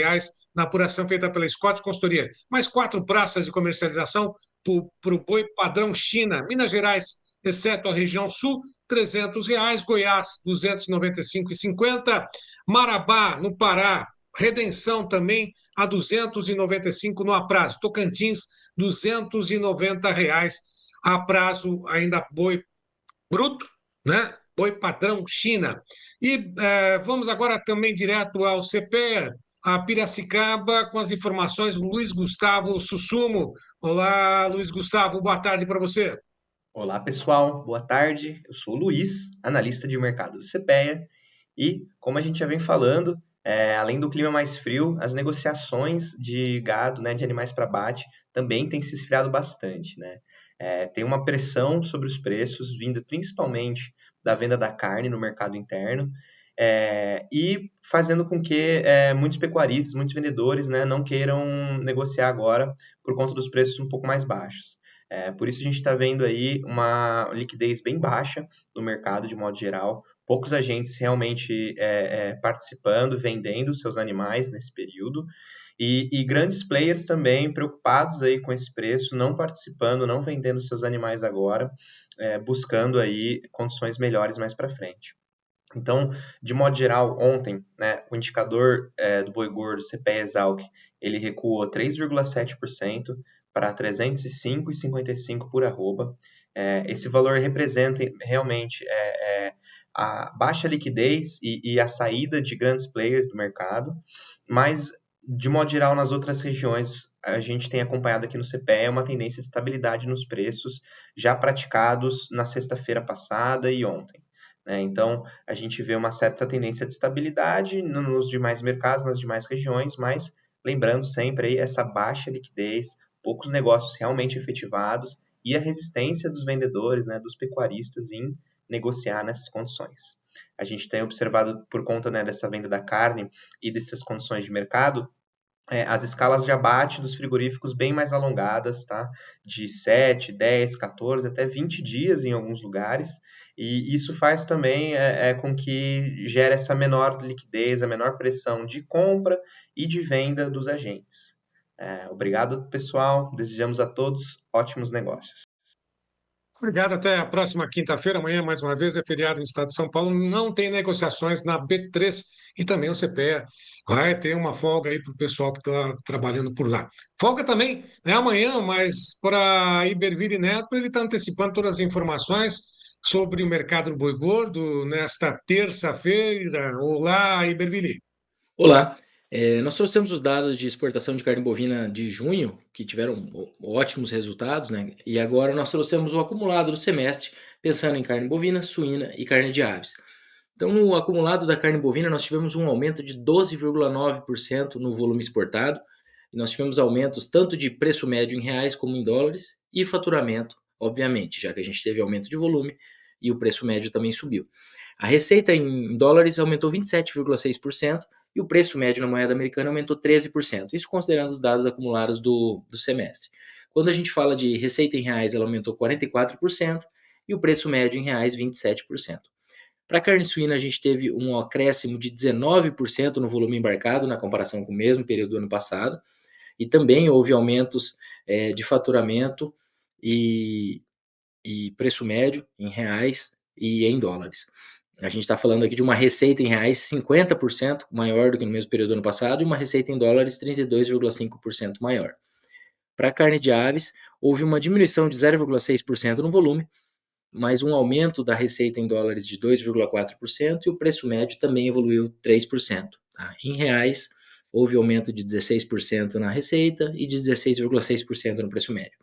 na apuração feita pela Scott Consultoria. Mais 4 praças de comercialização para o boi padrão China. Minas Gerais, exceto a região sul, R$ 300, Goiás, R$ 295,50, Marabá, no Pará, Redenção também a R$ 295 no aprazo, Tocantins, R$ 290 a prazo, ainda boi bruto, né? Boi padrão China. E vamos agora também direto ao CPEA, a Piracicaba, com as informações do Luiz Gustavo Sussumo. Olá, Luiz Gustavo, boa tarde para você. Olá, pessoal, boa tarde. Eu sou o Luiz, analista de mercado do CPEA, e como a gente já vem falando, além do clima mais frio, as negociações de gado, né, de animais para abate, também têm se esfriado bastante, né? Tem uma pressão sobre os preços, vindo principalmente da venda da carne no mercado interno, e fazendo com que muitos pecuaristas, muitos vendedores, né, não queiram negociar agora por conta dos preços um pouco mais baixos. Por isso a gente está vendo aí uma liquidez bem baixa no mercado de modo geral, poucos agentes realmente participando, vendendo seus animais nesse período, e grandes players também preocupados aí com esse preço, não participando, não vendendo seus animais agora, buscando aí condições melhores mais para frente. Então, de modo geral, ontem, né, o indicador do boi gordo CPEA-Exalc, ele recuou 3,7% para 305,55 por arroba. Esse valor representa realmente a baixa liquidez e a saída de grandes players do mercado, mas, de modo geral, nas outras regiões, a gente tem acompanhado aqui no CPEA uma tendência de estabilidade nos preços já praticados na sexta-feira passada e ontem. Então, a gente vê uma certa tendência de estabilidade nos demais mercados, nas demais regiões, mas lembrando sempre aí essa baixa liquidez, poucos negócios realmente efetivados e a resistência dos vendedores, né, dos pecuaristas em negociar nessas condições. A gente tem observado, por conta, né, dessa venda da carne e dessas condições de mercado, as escalas de abate dos frigoríficos bem mais alongadas, tá? De 7, 10, 14, até 20 dias em alguns lugares, e isso faz também com que gere essa menor liquidez, a menor pressão de compra e de venda dos agentes. Obrigado, pessoal. Desejamos a todos ótimos negócios. Obrigado, até a próxima quinta-feira. Amanhã, mais uma vez, é feriado no estado de São Paulo. Não tem negociações na B3 e também o CPEA. Vai ter uma folga aí para o pessoal que está trabalhando por lá. Folga também, né, amanhã, mas para Iberville Neto, ele está antecipando todas as informações sobre o mercado do boi gordo nesta terça-feira. Olá, Iberville. Olá. Nós trouxemos os dados de exportação de carne bovina de junho, que tiveram ótimos resultados, né? E agora nós trouxemos o acumulado do semestre, pensando em carne bovina, suína e carne de aves. Então, no acumulado da carne bovina, nós tivemos um aumento de 12,9% no volume exportado, e nós tivemos aumentos tanto de preço médio em reais como em dólares, e faturamento, obviamente, já que a gente teve aumento de volume e o preço médio também subiu. A receita em dólares aumentou 27,6%, e o preço médio na moeda americana aumentou 13%, isso considerando os dados acumulados do semestre. Quando a gente fala de receita em reais, ela aumentou 44% e o preço médio em reais 27%. Para a carne suína, a gente teve um acréscimo de 19% no volume embarcado na comparação com o mesmo período do ano passado, e também houve aumentos de faturamento e preço médio em reais e em dólares. A gente está falando aqui de uma receita em reais 50% maior do que no mesmo período do ano passado e uma receita em dólares 32,5% maior. Para a carne de aves, houve uma diminuição de 0,6% no volume, mas um aumento da receita em dólares de 2,4% e o preço médio também evoluiu 3%. Tá? Em reais, houve aumento de 16% na receita e de 16,6% no preço médio.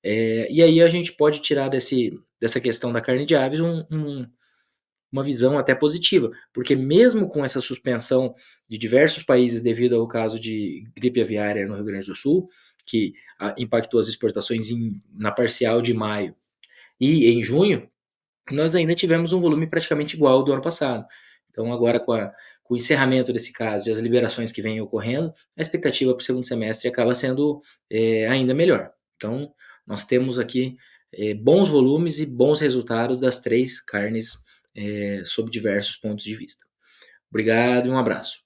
E aí a gente pode tirar dessa questão da carne de aves uma visão até positiva, porque mesmo com essa suspensão de diversos países devido ao caso de gripe aviária no Rio Grande do Sul, que impactou as exportações na parcial de maio e em junho, nós ainda tivemos um volume praticamente igual ao do ano passado. Então agora com o encerramento desse caso e as liberações que vêm ocorrendo, a expectativa para o segundo semestre acaba sendo ainda melhor. Então nós temos aqui bons volumes e bons resultados das três carnes sob diversos pontos de vista. Obrigado e um abraço.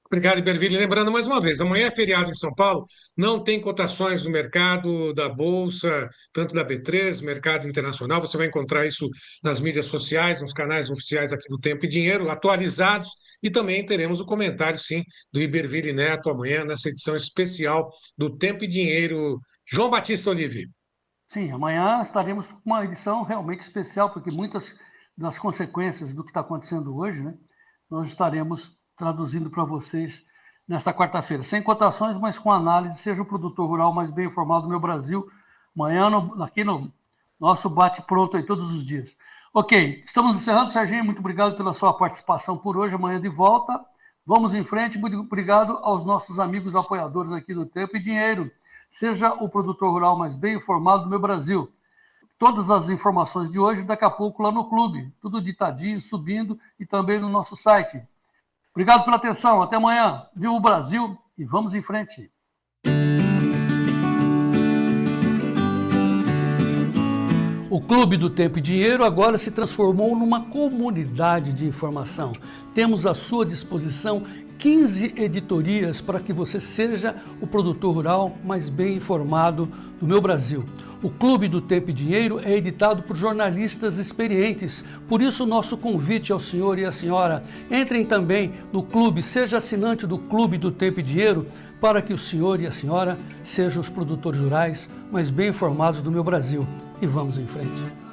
Obrigado, Iberville. Lembrando mais uma vez, amanhã é feriado em São Paulo, não tem cotações no mercado da Bolsa, tanto da B3, mercado internacional, você vai encontrar isso nas mídias sociais, nos canais oficiais aqui do Tempo e Dinheiro, atualizados, e também teremos o comentário, sim, do Iberville Neto amanhã, nessa edição especial do Tempo e Dinheiro. João Batista Olive. Sim, amanhã estaremos com uma edição realmente especial, porque muitas das consequências do que está acontecendo hoje, né, nós estaremos traduzindo para vocês nesta quarta-feira. Sem cotações, mas com análise, seja o produtor rural mais bem informado do meu Brasil, amanhã aqui no nosso bate-pronto aí todos os dias. Ok, estamos encerrando, Serginho, muito obrigado pela sua participação por hoje, amanhã de volta. Vamos em frente, muito obrigado aos nossos amigos apoiadores aqui do Tempo e Dinheiro. Seja o produtor rural mais bem informado do meu Brasil. Todas as informações de hoje, daqui a pouco lá no clube, tudo ditadinho, subindo e também no nosso site. Obrigado pela atenção, até amanhã. Viva o Brasil e vamos em frente. O Clube do Tempo e Dinheiro agora se transformou numa comunidade de informação. Temos à sua disposição 15 editorias para que você seja o produtor rural mais bem informado do meu Brasil. O Clube do Tempo e Dinheiro é editado por jornalistas experientes. Por isso, o nosso convite ao senhor e à senhora, entrem também no clube, seja assinante do Clube do Tempo e Dinheiro, para que o senhor e a senhora sejam os produtores rurais mais bem informados do meu Brasil. E vamos em frente.